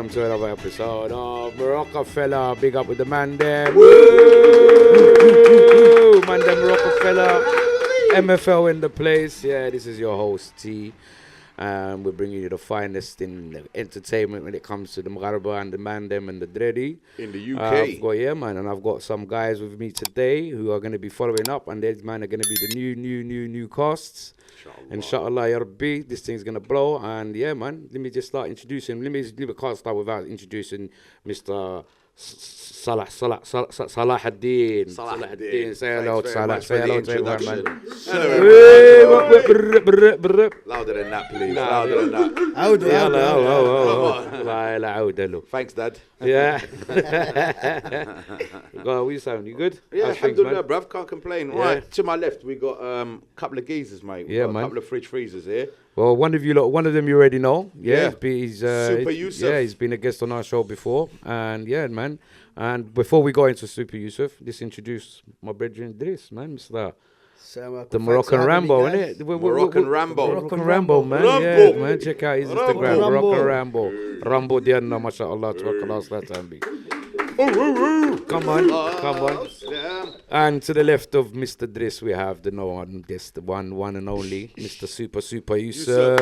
welcome to another episode of Marocafella. Big up with the Mandem. Woo! Mandem Marocafella. MFL in the place. Yeah, this is your host T. We're bringing you the finest in entertainment when it comes to the Mغربي and the Mandem and the Dreddy. In the UK. I've got some guys with me today who are going to be following up, and these man are going to be the new casts. Inshallah, ya Rabbi, this thing's going to blow. And yeah, man, let me just start introducing. Let me just leave a card start without introducing Mr. Salahuddin. Say hello to Salah. Say hello to everyone, man. Louder than that, please. Louder than that. Thanks, Dad. Yeah. What are you sound? You good? Yeah, alhamdulillah, bruv. Can't complain. Yeah. Right, to my left, we got a couple of geezers, mate. Yeah, man. A couple of fridge freezers here. Well, one of them you already know. Yeah. He's Super Yusuf. Yeah, he's been a guest on our show before. And yeah, man. And before we go into Super Yusuf, just introduce my brethren Idris, man. Mr. The Moroccan Rambo, innit? Moroccan Rambo. Moroccan Rambo, man. Rambo. Yeah, man. Check out his Instagram. Moroccan Rambo. Rambo Diana, mashallah. Come on. And to the left of Mr. Driss, we have the one and only, Mr. Super Yusuf.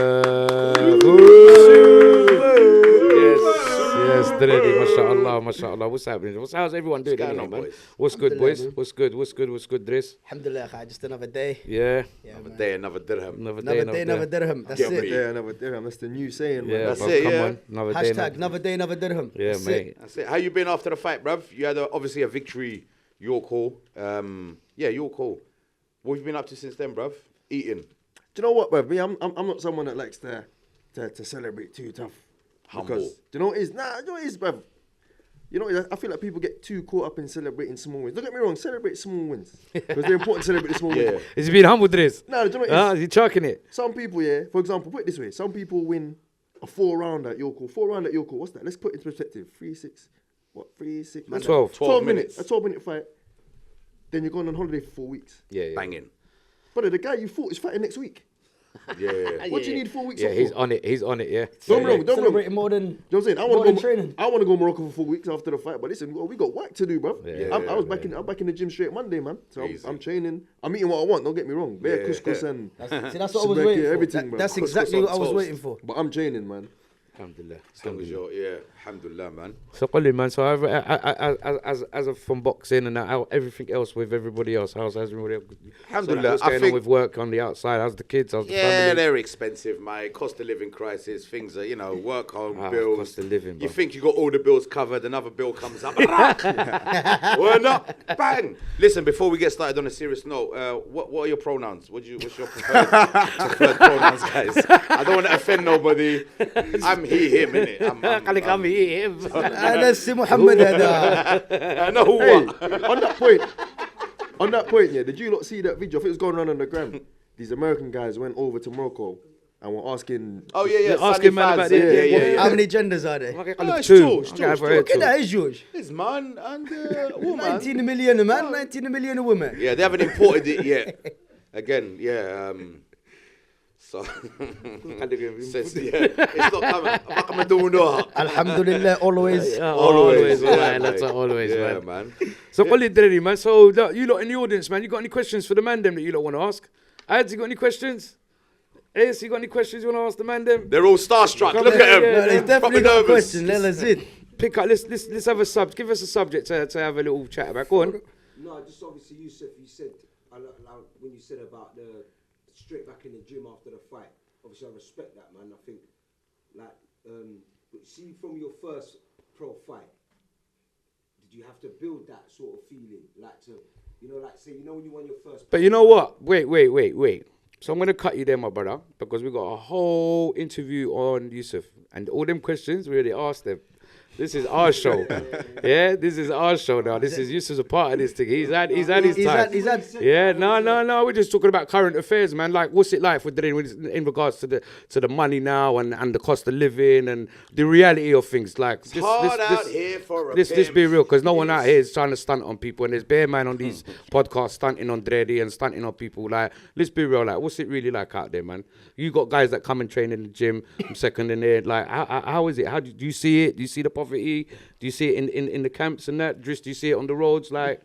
Yes, Dreddy, mashallah. What's happening? How's everyone doing? Man? What's good, boys? What's good, Driss? Alhamdulillah, just another day. Yeah. Another day, another dirham. Another day, another dirham. That's it. Yeah, another dirham. That's the new saying, man. Yeah, that's bro, it, come yeah. on. Another day, another dirham. Yeah, that's mate. It. That's it. How you been after the fight, bruv? You had obviously a victory, York Hall. York Hall. What have you been up to since then, bruv? Eating. Do you know what, bruv? Me, I'm not someone that likes to celebrate too tough. Humble. Because, do you know what it is? Nah, you know what it is, bruv? You know what it is? I feel like people get too caught up in celebrating small wins. Don't get me wrong, celebrate small wins. Because they're important to celebrate the small wins. Is he being humble, Driss? Nah, do you know what it is? Is he chucking it? Some people, for example, put it this way. Some people win a 4-rounder at York Hall. 4-round at York Hall, what's that? Let's put it into perspective. 3-6. What? 3-6? 12 minutes. A 12-minute fight. Then you're going on holiday for 4 weeks. Yeah. Banging. Brother, the guy you fought is fighting next week. Yeah. What do you need 4 weeks Yeah, off he's for? on it, yeah. Don't wrong. Celebrating more than. You know what I'm saying? I want to go Morocco for 4 weeks after the fight, but listen, we got work to do, bro. I'm back in the gym straight Monday, man. So I'm training. I'm eating what I want. Don't get me wrong. Bare couscous and That's what I was waiting for. Everything, bro. That's exactly what I was waiting for. But I'm training, man. Alhamdulillah. Alhamdulillah, man. So, man, so as of from boxing and everything else with everybody else, how's everybody else? Alhamdulillah. What's going on with work on the outside? How's the kids? How's the family? They're expensive, mate. Cost of living crisis. Things are, work, home, bills. Cost of living, you think you got all the bills covered, another bill comes up. We're not. Bang. Listen, before we get started on a serious note, what are your pronouns? What's your preferred pronouns, guys? I don't want to offend nobody. I'm he, him, innit? I'm here. أنا سي محمد هذا. I know what. On that point, did you not see that video? I think it was going around on the gram. These American guys went over to Morocco and were asking. Oh yeah. Asking man about it. Yeah. How many genders are there? It's two. كده إيش جوج? It's man and woman. 19 million man, 19 million women. Yeah, they haven't imported it yet. Again, So, it's not coming. Alhamdulillah, always. Always, man. So, Dreddy, man. So, you lot in the audience, man, you got any questions for the Mandem that you lot want to ask? Ads, you got any questions? Ace, you got any questions you want to ask the Mandem? They're all starstruck. Look at them. No, they definitely got a question. Let's it. Pick up. Let's have a give us a subject to have a little chat about. Go on. No, just obviously, Yusuf, you said when you said about the straight back in the gym after the fight. Obviously, I respect that, man. I think, but see, from your first pro fight, did you have to build that sort of feeling, when you won your first? But you know what? Wait. So I'm gonna cut you there, my brother, because we got a whole interview on Yusuf and all them questions we already asked them. This is our show. Yeah, this is our show now. This is Yusuf's a part of this thing. He's had his time. Yeah, no. We're just talking about current affairs, man. Like, what's it like for today in regards to the money now and the cost of living and the reality of things. Like, it's hard out here for a Let's be real, because no one out here is trying to stunt on people, and there's bare man on these podcasts stunting on Dreddy and stunting on people. Like, let's be real. Like, what's it really like out there, man? You got guys that come and train in the gym. I'm second in there. Like, how is it? How do you see it? Do you see the poverty? Do you see it in the camps and that? Driss, do you see it on the roads? Like,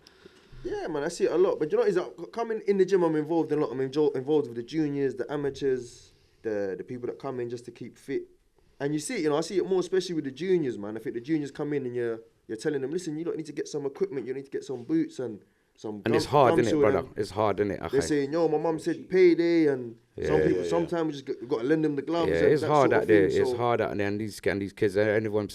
yeah, man, I see it a lot. But you know, is that coming in the gym? I'm involved in a lot. I'm involved with the juniors, the amateurs, the people that come in just to keep fit. And you see it, you know, I see it more especially with the juniors, man. I think the juniors come in and you're telling them, listen, you don't need to get some equipment. You need to get some boots and some. And it's hard, isn't it, brother? It's hard, isn't it? They're saying, yo, my mum said payday, and some people sometimes just got to lend them the gloves. Yeah, it's hard out there. It's hard out there, and these kids, everyone's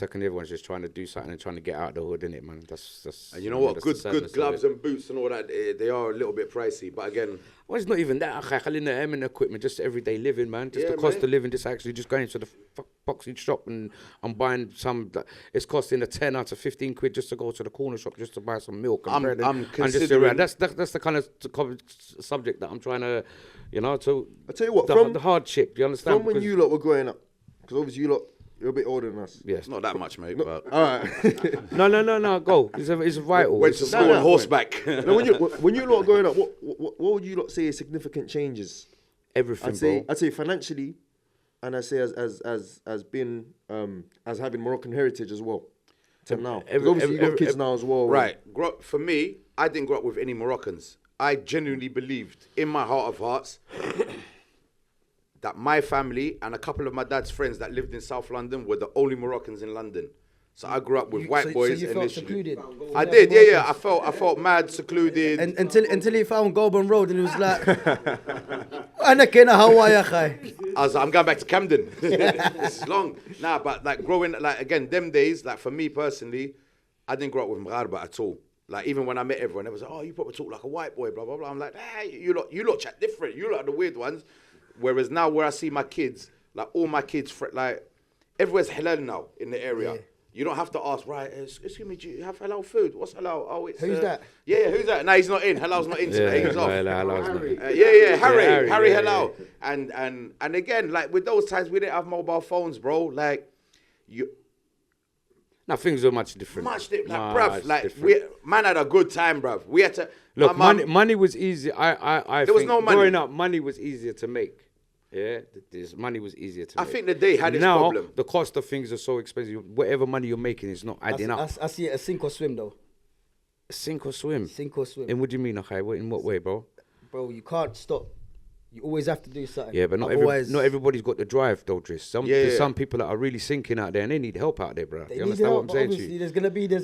just trying to do something and trying to get out of the hood, innit, man? That's. And you know what? Good gloves and boots and all that. They are a little bit pricey, but again. Well, it's not even that. And equipment, just everyday living, man. Just the cost of living. Just actually just going to the boxing shop and I'm buying some. It's costing a £10 to 15 quid just to go to the corner shop just to buy some milk and bread. I'm considering. That's the kind of subject that I'm trying to, you know. To I tell you what, the hardship. Do you understand? From when you lot were growing up, because obviously you're a bit older than us. Yes. Not that much, mate. But all right. No. Go. It's vital. Went to school on horseback. No, when you lot growing up, what would you lot say are significant changes? Everything, I'd say financially, and I say as being as having Moroccan heritage as well. To now, obviously you got kids now as well. Right. For me, I didn't grow up with any Moroccans. I genuinely believed in my heart of hearts that my family and a couple of my dad's friends that lived in South London were the only Moroccans in London. So I grew up with white boys. So you felt secluded? I did, yeah. I felt mad, secluded. And until he found Goulburn Road and he was like, "Ana kena Hawaii, akhay." I was like, I'm going back to Camden. It's long. Nah, but like growing, like again, them days, like for me personally, I didn't grow up with Mugharba at all. Like even when I met everyone, it was like, oh, you probably talk like a white boy, blah, blah, blah. I'm like, hey, you lot chat different. You lot are the weird ones. Whereas now where I see my kids, like all my kids, like everywhere's halal now in the area. Yeah. You don't have to ask, right, excuse me, do you have halal food? What's halal? Oh, it's... Who's that? Yeah, who's that? No, he's not in. Halal's not in today. He's off. Harry halal. And again, like with those times, we didn't have mobile phones, bro. Like, Now things were much different. Bruv, like, man had a good time, bruv. We had to... Look, money was easy. I there was no money. Growing up, money was easier to make. Yeah, this money was easier to make. I think the day had its now, problem. The cost of things are so expensive. Whatever money you're making is not adding up. I see it as sink or swim, though. Sink or swim? Sink or swim. And what do you mean, okay? In what way, bro? Bro, you can't stop. You always have to do something. Yeah, but not everybody's got the drive, though, Driss. There's some people that are really sinking out there and they need help out there, bro. You understand what I'm saying to you? There's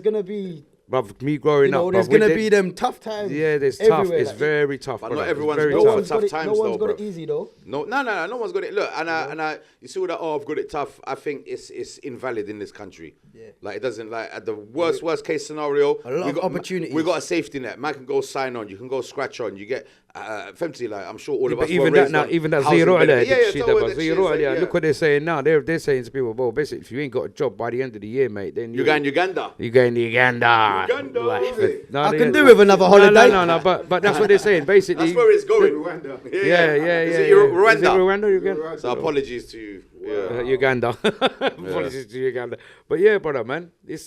gonna be. Bruv, me growing up, there's gonna be them tough times. Yeah, there's tough. It's very tough. But not everyone's built for tough times, though. No one's got it easy, though. No one's got it. Look, and you see all that. Oh, I've got it tough. I think it's invalid in this country. Yeah. Like it doesn't like at the worst case scenario. A lot of opportunities. We got a safety net. Man can go sign on. You can go scratch on. You get empty. Like I'm sure all of us. Even that zero alert. Look what they're saying now. They're saying to people, well, basically, if you ain't got a job by the end of the year, mate, then you're going to Uganda. You're going to Uganda. I can do with another holiday. No, but that's what they're saying. Basically, that's where it's going. Rwanda. Yeah. Is it Rwanda? Is it Rwanda? Uganda? So apologies to you. Uganda. Apologies to Uganda. But yeah, brother, man, it was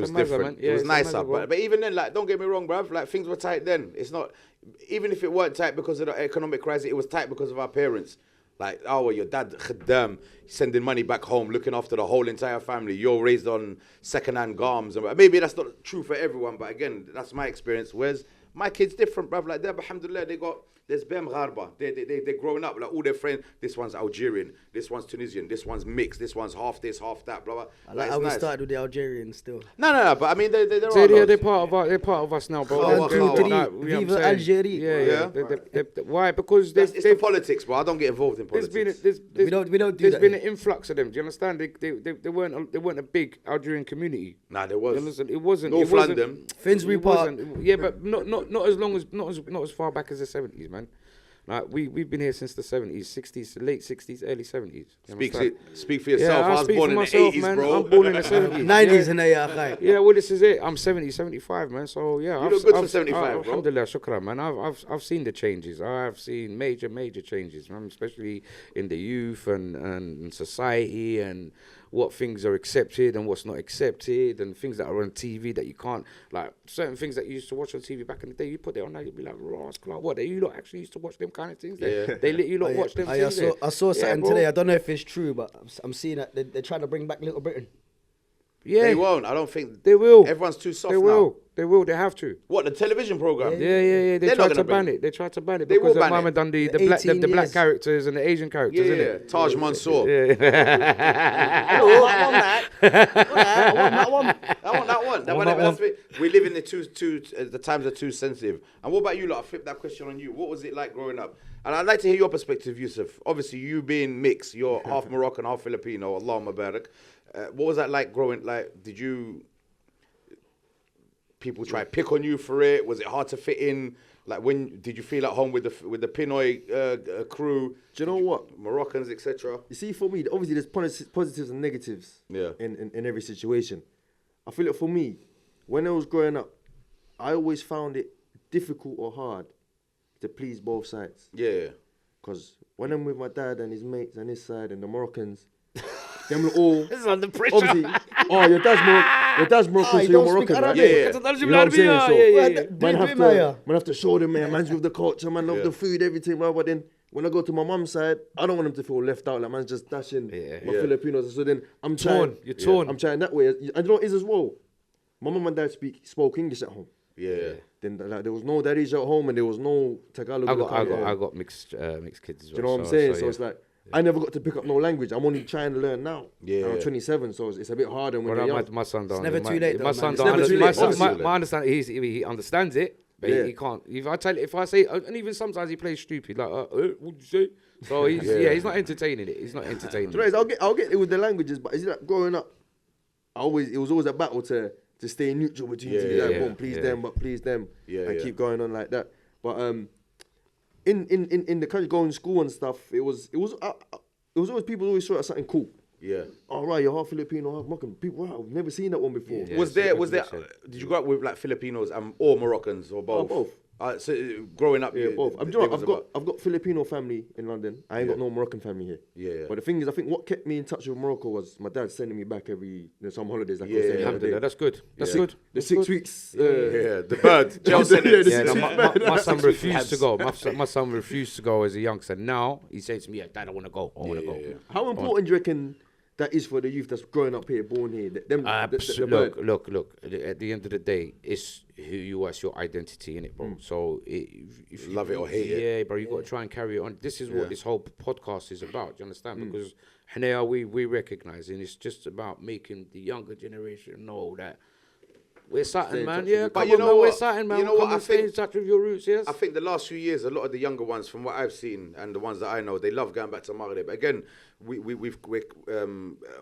different. Man. Yeah, it was nicer. But even then, like, don't get me wrong, bruv. Like things were tight then. It's not. Even if it weren't tight because of the economic crisis, it was tight because of our parents. Like, oh, well, your dad, khaddam, sending money back home, looking after the whole entire family. You're raised on second-hand garms. Maybe that's not true for everyone, but again, that's my experience. Whereas my kids different, bruv. Like, alhamdulillah, there's Bem Gharba. They're growing up, like all their friends. This one's Algerian, this one's Tunisian, this one's mixed, this one's half this, half that, blah, blah. I like how we started with the Algerians still. No, but I mean, they're part of us now, bro. Viva Algeria. Yeah. Why? Because it's the politics, bro. I don't get involved in politics. We don't do that. There's been an influx of them. Do you understand? They weren't a big Algerian community. Nah, there was. It wasn't. North London. Finsbury Park. Yeah, but not as far back as the 70s, man. Like we've been here since the 70s, 60s, late 60s, early 70s. Speak for yourself. I was speak born for in myself, the 80s, man. bro. I'm born in the 70s. 90s and they are. Yeah, well, this is it. I'm 70, 75, man. So yeah, You look good for 75, bro. Alhamdulillah, shukran, man. I've seen the changes. I've seen major changes, man. Especially in the youth and society and what things are accepted and what's not accepted and things that are on TV that you can't, like certain things that you used to watch on TV back in the day. You put it on now, you'd be like, rascal, what? You lot actually used to watch them kind of things. They let you lot watch them things. I saw something bro. today. I don't know if it's true, but I'm seeing that they're trying to bring back Little Britain. Yeah, They won't. I don't think they will. Everyone's too soft They now. will. They will. They have to. What, the television program? Yeah. They They're not tried to gonna ban bring- it. They tried to ban it They will because ban Mama it. done the The black 18 the black years. characters and the Asian characters, Yeah, innit? Taj Mansour. Yeah. I want that one. We live in the times are too sensitive. And what about you lot? I flip that question on you. What was it like growing up? And I'd like to hear your perspective, Yusuf. Obviously, you being mixed, you're half Moroccan, half Filipino. Allah Mubarak. What was that like growing? Like, did you? People try to pick on you for it. Was it hard to fit in? Like, when did you feel at home with the Pinoy crew? Do you know what? Moroccans, etc. You see, for me, obviously there's positives and negatives in every situation. I feel like for me, when I was growing up, I always found it difficult or hard to please both sides. Yeah. Because when I'm with my dad and his mates and his side and the Moroccans, them all... This is under pressure. Obviously, your dad's Moroccan, so you're Moroccan, right? Yeah. You know what I'm saying? So, man have to show them, man's with the culture, man love the food, everything, right? But then when I go to my mum's side, I don't want them to feel left out, like man's just dashing my Filipinos. So then I'm trying. You're torn. I'm trying that way. And you know what it is as well? My mum and dad spoke English at home. Yeah. Then like, there was no daddies at home and there was no Tagalog. I got mixed kids as well. Do you know what I'm saying? So it's like, I never got to pick up no language. I'm only trying to learn now. Yeah. I'm 27, so it's a bit harder when they're young. My son don't. It's never too late, though, My man. son It's don't. never too late, My understand. He understands it, but he can't. If I say, and even sometimes he plays stupid, like, what'd you say? So he's not entertaining it. He's not entertaining. Do you know, I'll get it with the languages, but is it like growing up? It was always a battle to stay neutral between two. Like, boom, please them, but please them, and keep going on like that. But in the country, going to school and stuff, it was always people always saw it as something cool. Yeah. Oh, right, you're half Filipino, half Moroccan. People, wow, I've never seen that one before. Yeah. Was there? Did you grow up with like Filipinos or Moroccans or both? both. So growing up, Yeah, both. I've got Filipino family in London. I ain't got no Moroccan family here. Yeah. But the thing is, I think what kept me in touch with Morocco was my dad sending me back some holidays. Like I was Yeah, saying the other Alhamdulillah, day. that's good. That's good. The 6 weeks. the bird. Jail sentence. Yeah, no, my son refused to go. My son refused to go as a youngster. Now he says to me, Dad, I want to go. I want to go. How important do you reckon that is for the youth that's growing up here, born here? The bird? Look. At the end of the day, it's who you are, it's your identity in it, bro. So if you Love it or hate it. yeah, bro, you got to try and carry it on. This is what this whole podcast is about. Do you understand? Because Hanea, we recognize, and it's just about making the younger generation know that we're something, man. Yeah, But come you on, know man. We're what? something, man. You know what? Come I and stay in think- touch with your roots. Yes. I think the last few years, a lot of the younger ones, from what I've seen, and the ones that I know, they love going back to Maghreb. Again,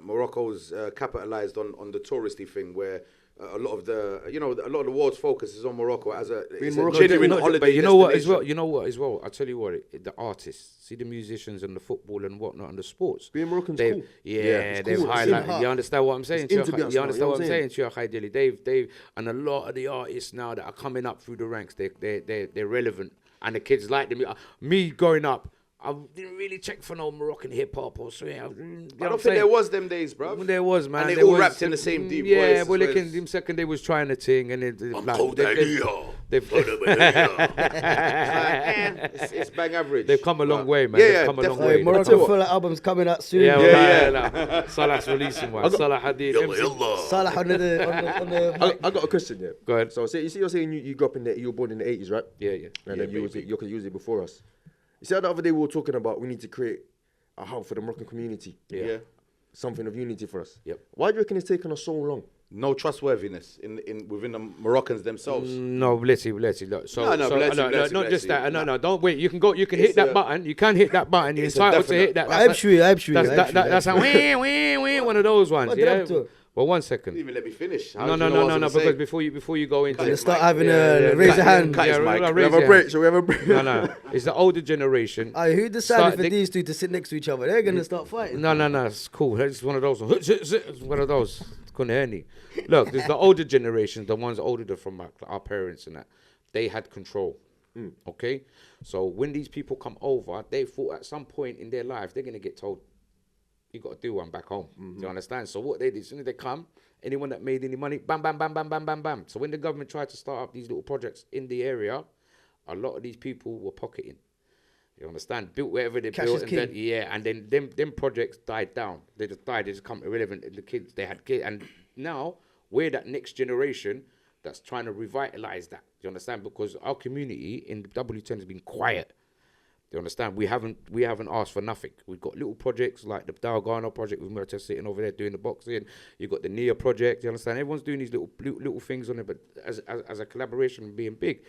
Morocco's capitalized on the touristy thing, where a lot of the world's focus is on Morocco as a genuine holiday. But you know what as destination. well? You know what as well? I tell you what, the artists, see the musicians and the football and whatnot and the sports. Being Moroccan's They've- cool. Yeah, it's they've cool. It's in highlighted. heart. You understand what I'm saying? It's into You us now, understand you know what what I'm I'm saying? Sheikh Haidili, they've and a lot of the artists now that are coming up through the ranks, they're relevant, and the kids like them. Me growing up, I didn't really check for no Moroccan hip hop or swing. I don't think there was them days, bro. There was, man. And they There all was rapped in the same deep yeah, voice. well, as well. them second they was trying to ting, and they've It's bang average. they've come a long way, man. Yeah, They've yeah, come a long definitely. way. Morocco full of albums coming out soon. Yeah. Salah's releasing one. Salah Hadid. Salah on the I got a question, yeah. Go ahead. So you're saying you grew up you were born in the 80s, right? Yeah. And then you used it before us. You see, the other day we were talking about we need to create a hub for the Moroccan community. Yeah. Something of unity for us. Yep. Why do you reckon it's taken us so long? No trustworthiness within the Moroccans themselves. No, Blitzy. Look, Blitzy, not just that. Blitzy. No, don't wait. You can hit that button. You can hit that button. You're It's a entitled to definite- hit that. I'm sure. That's how one of those ones. What Yeah. up to? Well, 1 second. Didn't even let me finish. How No, did you no, know no, what I no, was no. gonna Because say? before you go into Cut it, his Start mic. having Yeah, raise yeah, a hand. Cut his mic. raise We have your a hand. break. Shall we have a break? No. It's the older generation. Who decided Start- for they- these two to sit next to each other? They're gonna start fighting. No. It's cool. It's one of those. It's one of those. Couldn't hear any. Look, there's the older generation, the ones older from our parents and that. They had control. Okay? So when these people come over, they thought at some point in their life, they're going to get told, you got to do one back home. Do you understand? So what they did, as soon as they come, anyone that made any money, bam, bam, bam, bam, bam, bam, bam. So when the government tried to start up these little projects in the area, a lot of these people were pocketing. You understand? Built wherever they Cash built. is And king. then, yeah, and then them projects died down. They just died. They just become irrelevant. The kids, they had kids. And now we're that next generation that's trying to revitalize that. Do you understand? Because our community in W10 has been quiet. Do you understand? We haven't asked for nothing. We've got little projects like the Dalgarno project with Murta sitting over there doing the boxing. You've got the Nia project. Do you understand? Everyone's doing these little things on it, but as a collaboration being big,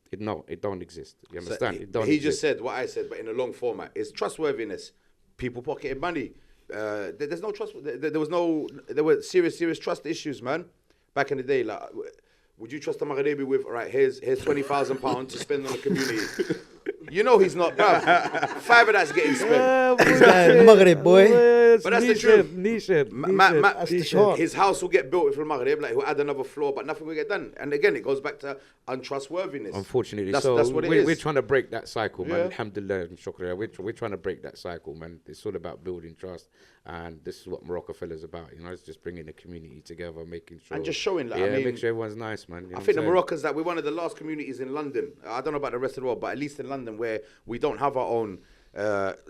it don't exist. You understand? It don't He exist. just said what I said, but in a long format. It's trustworthiness. People pocketing money. There's no trust. There were serious trust issues, man. Back in the day, like, would you trust a Maghrebi with, all right, here's £20,000 to spend on the community? You know he's not, bruv. 5 of that's getting spent. This guy, Maghreb boy. But that's the truth. That's the short. His house will get built from Maghreb, like he'll add another floor, but nothing will get done. And again, it goes back to untrustworthiness. Unfortunately, that's what it we're is. trying to break that cycle, man. Yeah. Alhamdulillah, and shukra. We're trying to break that cycle, man. It's all about building trust, and this is what Marocafella is about. You know, it's just bringing the community together, making sure And just showing, like, yeah, I mean, make sure everyone's nice, man. You know I what think the I'm saying? Moroccans, that we're one of the last communities in London. I don't know about the rest of the world, but at least in London, where we don't have our own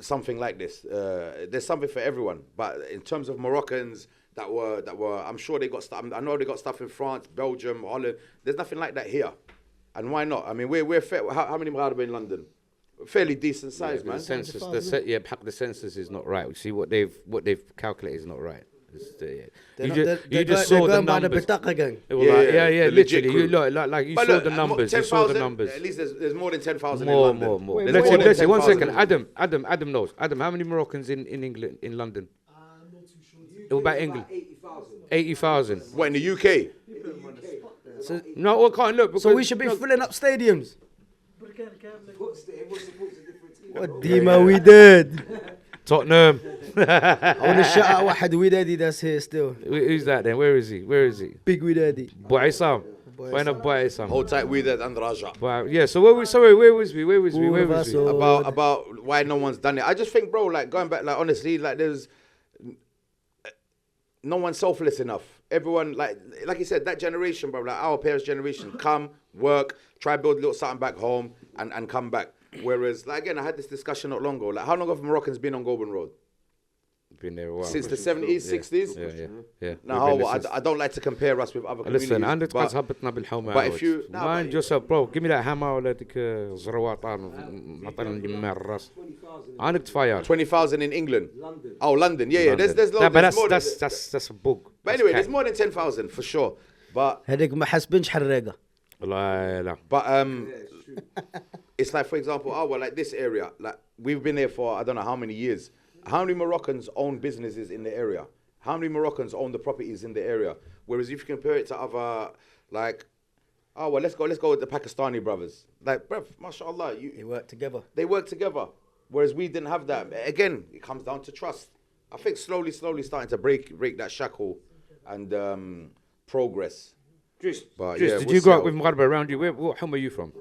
something like this. There's something for everyone. But in terms of Moroccans that were, I'm sure they got stuff. I know they got stuff in France, Belgium, Holland. There's nothing like that here. And why not? I mean, we're fair. How many Marabi in London? Fairly decent size, The man. census, the census is not right. See what they've calculated is not right. You just saw the numbers. Yeah, the legit literally. crew. You look, like you But saw look, the numbers. You saw the numbers. At least there's more than 10,000 in More. London. Wait, There's more than Let's see. 1 10,000. second. Adam knows. Adam, how many Moroccans in England, in London? I'm not too sure. What about England? 80,000. 80,000. What, in the UK? No, I can't look. So we should be filling up stadiums. Everyone supports a different team. What Dima we did. Tottenham. I want to shout out واحد ودادي that's here still. Who's that then? Where is he? Big ودادي. Boy Sam. Why not Boy Sam? Hold tight with it and Raja. Yeah. So where was we? About why no one's done it. I just think, bro, like going back, like honestly, like there's no one's selfless enough. Everyone, like you said, that generation, bro, like our parents' generation, come, work, try build a little something back home and come back. Whereas, like again, I had this discussion not long ago. Like, how long have Moroccans been on Goulburn Road? Been there a while. Since the 70s, 60s? Yeah. Now, I don't like to compare us with other communities. Listen, عندك but- هبطنا بالحومة. but if you- nah, mind but- yourself, bro. Give me that hammer ولا ديك زرواطان معطينا الجماع الراس. 20,000. عندك تفاير. 20,000 in England. London. Oh, London. Yeah. There's No, loads. but There's more than- that's a bug. But anyway, there's more than 10,000 for sure. But هذيك ما حاسبينش حريقة. والله لا. it's like, for example, like this area, like we've been there for I don't know how many years. How many Moroccans own businesses in the area? How many Moroccans own the properties in the area? Whereas if you compare it to other, like, let's go with the Pakistani brothers. Like, bruv, mashallah, They work together. they work together. Whereas we didn't have that. Again, it comes down to trust. I think slowly starting to break that shackle and progress. But yeah, Did we'll you grow see up with Mugharba around you? What home are you from?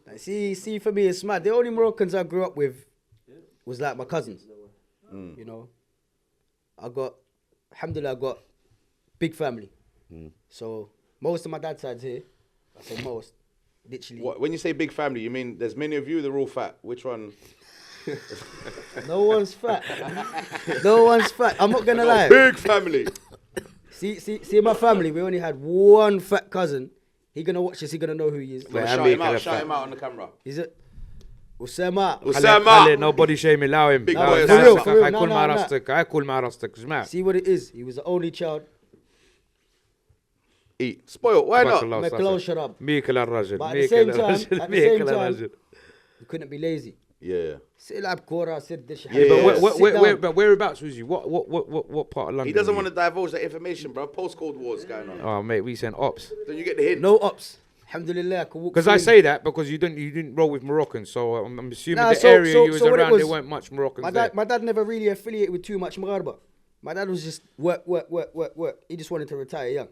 Like, see, for me, it's mad. The only Moroccans I grew up with was like my cousins. You know, alhamdulillah, I got big family. So most of my dad's side's here. I say most, literally. When you say big family, you mean there's many of you, they're all fat. Which one? No one's fat. No one's fat. I'm not gonna lie. Big family. See, my family. We only had one fat cousin. He gonna watch this. He gonna know who he is. Wait, Shout Ami, him out. kinda Shout fat. him out on the camera. Is it? Usama. Usama. No body shaming. Allow him. Big Allow boy him. For real, for real. هاكل مع No. راسك. هاكل مع راسك. جماعة. See what it is. He was the only child. Eat. Spoiled. Why not? McLeod shut up. ميكل الرجل. But at the ميكل same time, الرجل. at the ميكل same time, الرجل. you couldn't be lazy. Yeah. Sit lab Kora, sit dish. Yeah, But whereabouts was you? What part of London? He doesn't were want to divulge that information, bro. Postcode wars going on. you? Oh mate, we sent ops. Then you get the hint. No ops. Alhamdulillah, I could walk Because through. I say that because you didn't roll with Moroccans, so I'm assuming Nah, the so- area so- you was so what it around there was- weren't much Moroccans My there. dad never really affiliated with too much Maghreba. My dad was just work. He just wanted to retire young.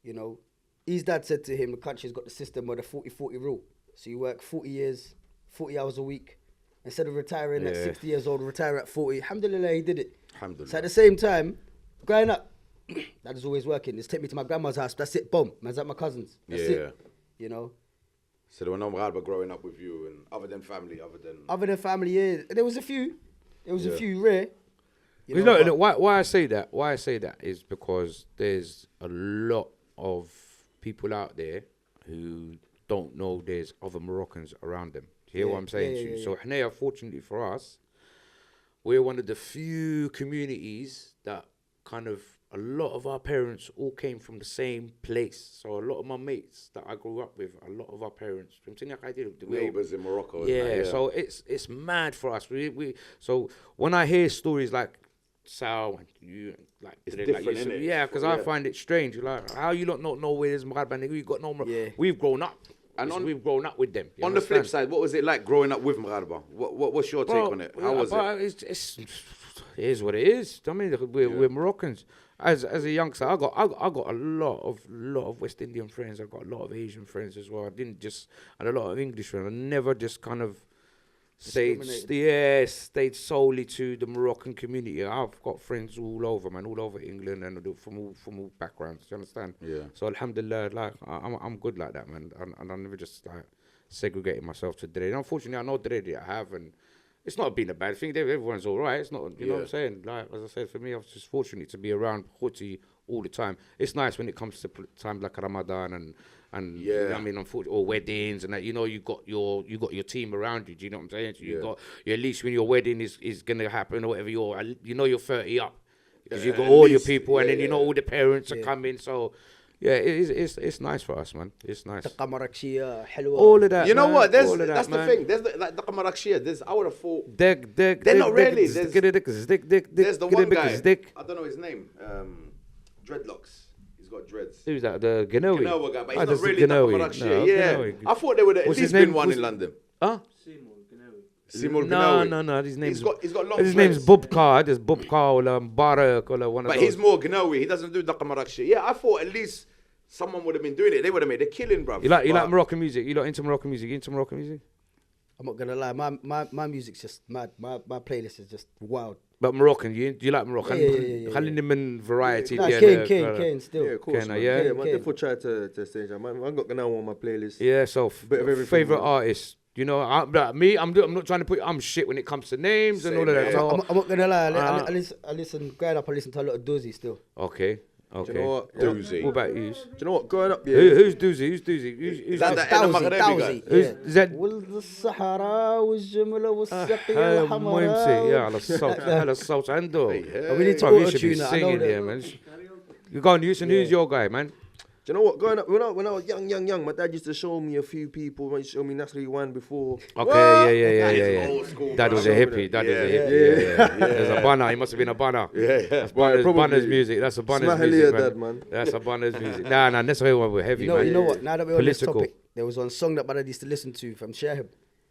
You know, his dad said to him, the country's got the system of the 40-40 rule. So you work 40 years, 40 hours a week. Instead of retiring at 60 years old, retire at 40. Alhamdulillah, he did it. Alhamdulillah. So at the same time, growing up, dad was always working. Just take me to my grandma's house. That's it, boom. Man's at my cousin's. That's it. You know? So there were no Maghreba growing up with you, and other than family. Other than family, yeah. There was a few. There was a few rare. You know, why I say that is because there's a lot of people out there who don't know there's other Moroccans around them. Do you hear what I'm saying to you? So Hanea, fortunately for us, we're one of the few communities that kind of, a lot of our parents all came from the same place. So a lot of my mates that I grew up with, a lot of our parents, Neighbours in Morocco. yeah, so it's mad for us. So when I hear stories like Sal and you, like It's like different, you, innit? yeah, because I find it strange. Like, how you lot not know where there's Maghreb and you got no. Yeah. We've grown up, And we've grown up with them. You On the flip understand? side, what was it like growing up with Maghreba? What's your take Bro, on it? How was it? it is what it is. I mean, we're Moroccans. As a youngster, I got a lot of West Indian friends. I got a lot of Asian friends as well. I didn't just, and a lot of English friends. I never just kind of stayed solely to the Moroccan community. I've got friends all over, man, all over England and from all backgrounds. Do you understand? Yeah. So alhamdulillah, like I'm good like that, man. And I never just like segregated myself to Dre. And unfortunately, I know Dre I have, and it's not been a bad thing. Everyone's all right. It's not, you know what I'm saying? Like, as I said, for me, I was just fortunate to be around Houthi all the time. It's nice when it comes to time like Ramadan and Yeah. I mean, unfortunately, or weddings and that. You know, you got your team around you. Do you know what I'm saying? So you got at least when your wedding is gonna happen or whatever. You're 30 up because you got all your people and then you know all the parents are coming. So. Yeah, it's nice for us, man. It's nice. All of that. You know man. what? All of That's the man. thing. There's like the Qamarakshia. I would have thought. They're not really. There's the one guy. I don't know his name. Dreadlocks. He's got dreads. Who's that? The Ganowi. Ganowa guy, but he's that's not really the the Ganowi. Qamarakshia. No, Yeah. Ganowi. I thought there would have at What's least his name? been one in London. Huh? Simul No, Ganawi. no. His name's He's got long his name's dreads. Bubkar. There's Bubkar or Mubarak or one of But those. he's more Gnawi. He doesn't do the Qamarakshia. Yeah, I thought at least someone would have been doing it. They would have made a killing, bruv. You like But- Moroccan music? You lot into Moroccan music? You into Moroccan music? I'm not gonna lie, my music's just mad. My playlist is just wild. But Moroccan, you like Moroccan? Yeah. خلينا من variety. Nah, ديال- Kane still. Yeah, of course. Kenna, man. yeah? Yeah, man. Ken. Therefore, try to stage that. Man, I got Ganawa on my playlist. Yeah, so Bit of everything, favorite man. artist. You know, I'm not trying to put. I'm shit when it comes to names and all of that. Same, So, I'm not gonna lie. I listen. Growing up, I listen to a lot of Dozy still. okay. Do you know what? Doozy. What about you? Do you know what? Growing up, yeah. Who's Doozy? Who's Is that the El Maghrebi guy? Is that والصحراء والجملة والسقي المهم سي يا والحمراء. على الصوت على الصوت عنده. We need to Bro, you should be auto-tune it. I know singing here, that. man. You go on, who's your guy, man? Do you know what? Growing up, when I was young, my dad used to show me a few people. He used to show me Nasri one before. Okay, That is yeah. old school, Dad bro. was a hippie. Dad was a hippie. Yeah. There's a banner. He must have been a banner. Yeah. That's Right, probably. Banner's music. That's a Banner's Smahili music, dad, man. That's a Banner's music. Nah, that's why we're heavy, You know, man. you know what? Now that we're on this Political. topic, there was one song that my dad used to listen to from Shahab.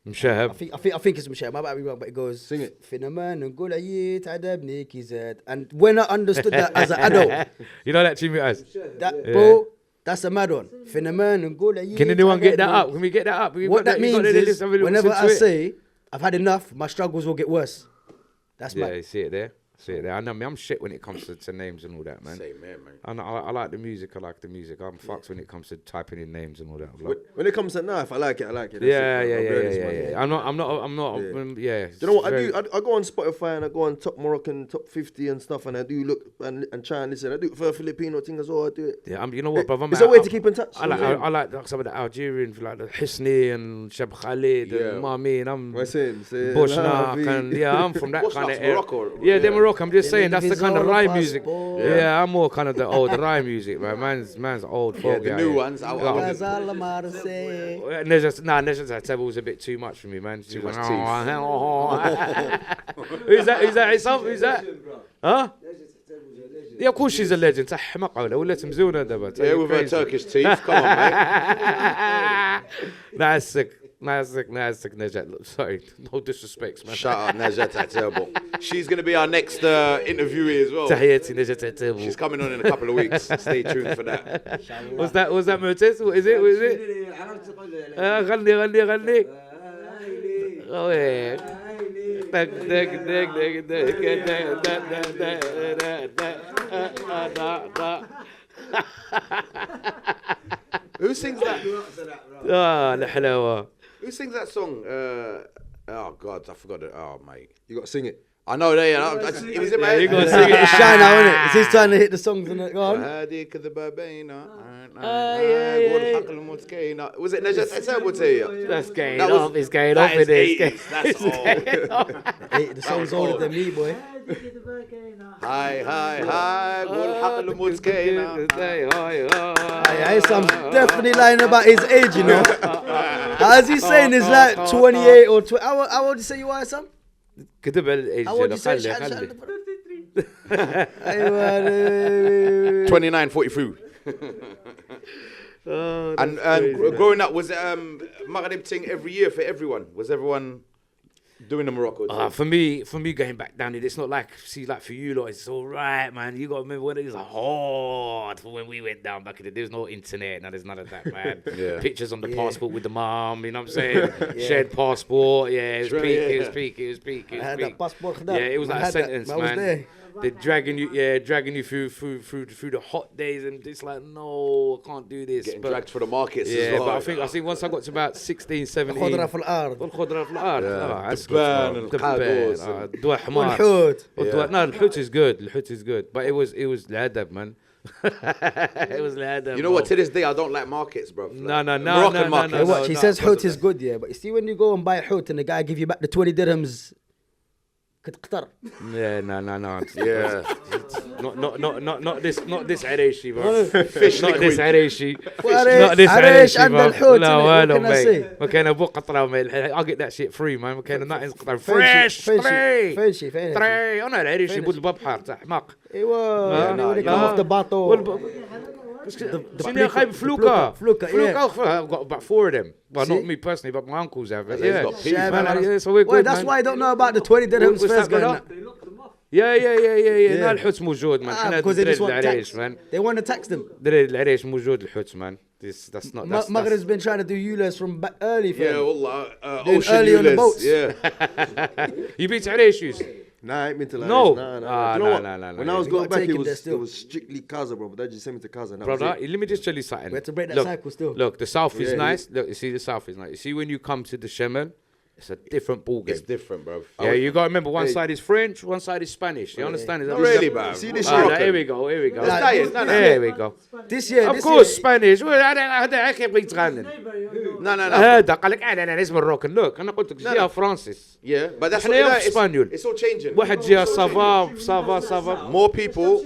I'm sure. I think it's from Shahab. I might be wrong, but it goes. Sing it. Phenomen and Gulayit Adabni Kizet. And when I understood that as an adult, You know that tune it has? bro, that's a mad one. Phenomen and Gulayit. Can anyone get that up? Can we get that up? What that means is, whenever I say I've had enough, my struggles will get worse. That's Yeah, mad. you see it there. I know me. I'm shit when it comes to names and all that, man. Same here, man. And I like the music. I'm fucked when it comes to typing in names and all that. Like, When it comes to knife, I like it. That's yeah. it, man. I'll be honest, man. I'm not. Yeah. Do you know what I do? I go on Spotify and I go on top Moroccan top 50 and stuff, and I do look and try and listen. I do it for a Filipino thing as well. I do it. Yeah, you know what, brother? It's a way to keep in touch. I like some of the Algerian, like the Hisni and Shab Khalid and Mami, and I'm What's in? Bushnak, and I'm from that kind of area. Morocco. Yeah, they're Morocco. I'm just saying that's the kind of Invisible rhyme music. passport. Yeah, I'm more kind of the old rhyme music, man. Man's old Yeah, folk. the new ones. Nejat's Ateba was a bit too much for me, man. Too much Who's that? Who's that? Who's that? Huh? Yeah, of course she's a legend. حمق ولا ولات مزونة دابا. Yeah, with her Turkish teeth. Come on, mate. نعسك Nejat. Look, sorry, no disrespect, man. Shout out Najat Atebo. She's going to be our next interviewee as well. تحياتي نجات عتاب. She's coming on in a couple of weeks. Stay tuned for that. Was that Murtis? What is it? What is it? غني. Oh yeah. Who sings that? الحلاوة. Who sings that song? Oh God, I forgot it. Oh mate, You got to sing it. I know that. It was in my head. You gotta sing it. It's shy now, isn't it? It's his time to hit the songs and go on. Was it Najat Atebo to you? That's going That was- off. It's going that off. is It is. 80s. That's old. Hey, the song's older than me, boy. Hi, قول حق المسكينة. Hey, Sam's definitely lying about his age, you know. As he's saying, it's like 28 or 20. How old do you say you are, Sam? كتب على الايج. How old do you say? خلي. 29:43. Oh, And growing up, was it Maghreb thing every year for everyone? Was everyone doing the Morocco thing? For me, going back down it, it's not like for you lot, it's all right, man. You got to remember when it was hard for when we went down back in the day. There's no internet, there's none of that, man. Yeah. Pictures on the passport with the mom, you know what I'm saying? Shared passport, yeah, it was peak, it was peak, it was peak, it I was had peak. that passport. Yeah, it was like a sentence, I was man. there. They're dragging you through the hot days, and it's like, no, I can't do this. Getting But- dragged for the markets yeah, as well. but I think once I got to about 16, 17. خضرة في الأرض. والخضرة في الأرض. That's دبان good. القادوس. دواء حمار. والحوت. No, الحوت is good. الحوت is good. But it was الأدب, man. It was الأدب. You know what? To this day, I don't like markets, bro. No. Moroccan markets. Hey, watch, he no, says no, hoot no. is good, yeah, but you see when you go and buy hoot and the guy give you back the 20 dirhams, كتقطر. Yeah, no. Yeah. Not this عريشي, bro. Fish Not this liquid. عريشي. عريش- Not this عريش عريشي, عند bro. الحوت, لا innit? والو, What can I say? mate. مكان أبو قطرة, mate. I'll get that shit free, man. مكان nothing's قطرة. فين Fresh, شي- three. فين شي- فين شي. تري أنا العريشي فين بود شي. البحر تاع حماق. ايوه يعني when they لا. come off the bottle. شنو يا خايب فلوكا فلوكا, yeah. I've got about 4 of them. Well, See? not me personally, but my uncles have it. He's Yeah, got peas, Yeah, man. man. Yeah, so we're Well, good, that's man. why I don't know about the 20 dirhams What's first that going. got? Yeah. لا الحوت موجود, man. Ah, احنا because they just دريد want العريش, tax. man. They want to tax them. دريد العريش موجود الحوت, man. That's not. That's, Maghrib's been trying to do ULAs from back early. Yeah, fam. wallah. Doing Ocean early on the Ulas. boats. Yeah. You beat عريشيus. Nah, I ain't been to like No. Nah. Ah, You know nah, what? nah. When I was You going gotta back, take it him there was still. strictly Kaza, bro. But they just sent me to Kaza. And that Brother, was it. let me just tell you something. We had to break that Look, cycle still. Look, the south is Yeah, nice. Look, you see, the south is nice. You see, when you come to the Shemen, it's a different ball game. It's different, bro. Yeah, you got to remember one Hey. side is French, one side is Spanish. You understand? Is that Not what really, you- bro. See this Ah, shit? here we go. It's dying. No. Here we go. This year, Of this course, year, Spanish. هذا كيف يتغنن؟ No. هذا قال لك انا اسمي Moroccan. Look, انا قلت لك جيها فرانسيس. Yeah, but that's إحنا what يوم اسبانيول. it's all changing. واحد جيها صافا. More people.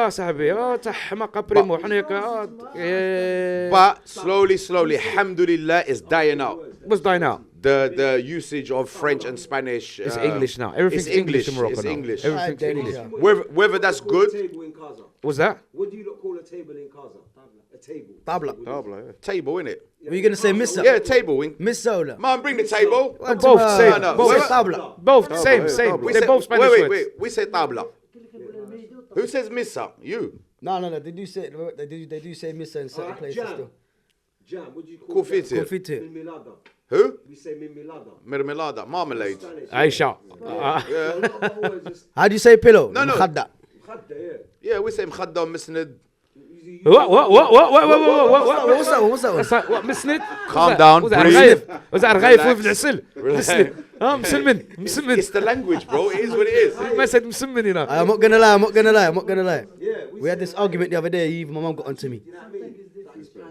صاحبي تاع حماقة بريمو احنا هيك But slowly, alhamdulillah, it's dying out. what's dying out? The usage of French and Spanish. It's English now. Everything's it's English in Morocco It's now. English. Everything's Ah, English. English. Whether that's good, Table in Kaza. What's that? What do you lot call a table in Kaza? A table. Tabla. Tabla, yeah. table, innit? Were you gonna say Missa? Yeah, table. Missa or not? Man, bring the table. Both same. no, Both, wait, Tabla. both Tabla, same. yeah, Same. tabla. They're both Spanish words. Wait. We say tabla. Who says missa? You. No. They do say Missa in certain places still. Jam. What do you call Confit. jam? Confit. Min milada. Who? We say min milada. Mermelada. Marmalade. Spanish. Aisha. So a lot of our words just How do you say pillow? No. مخدة. khadda, yeah. Yeah, we say mkhadda misnad. What? What's that one? What? مسند? Calm down, Was that breathe. رغيف? Was that رغيف Relax. وفي العسل؟ مسند. مسمن. It's the language, bro. It is what it is. ما said مسمن هنا. I'm not gonna lie. Yeah, We had this argument the other day. Even my mum got onto me.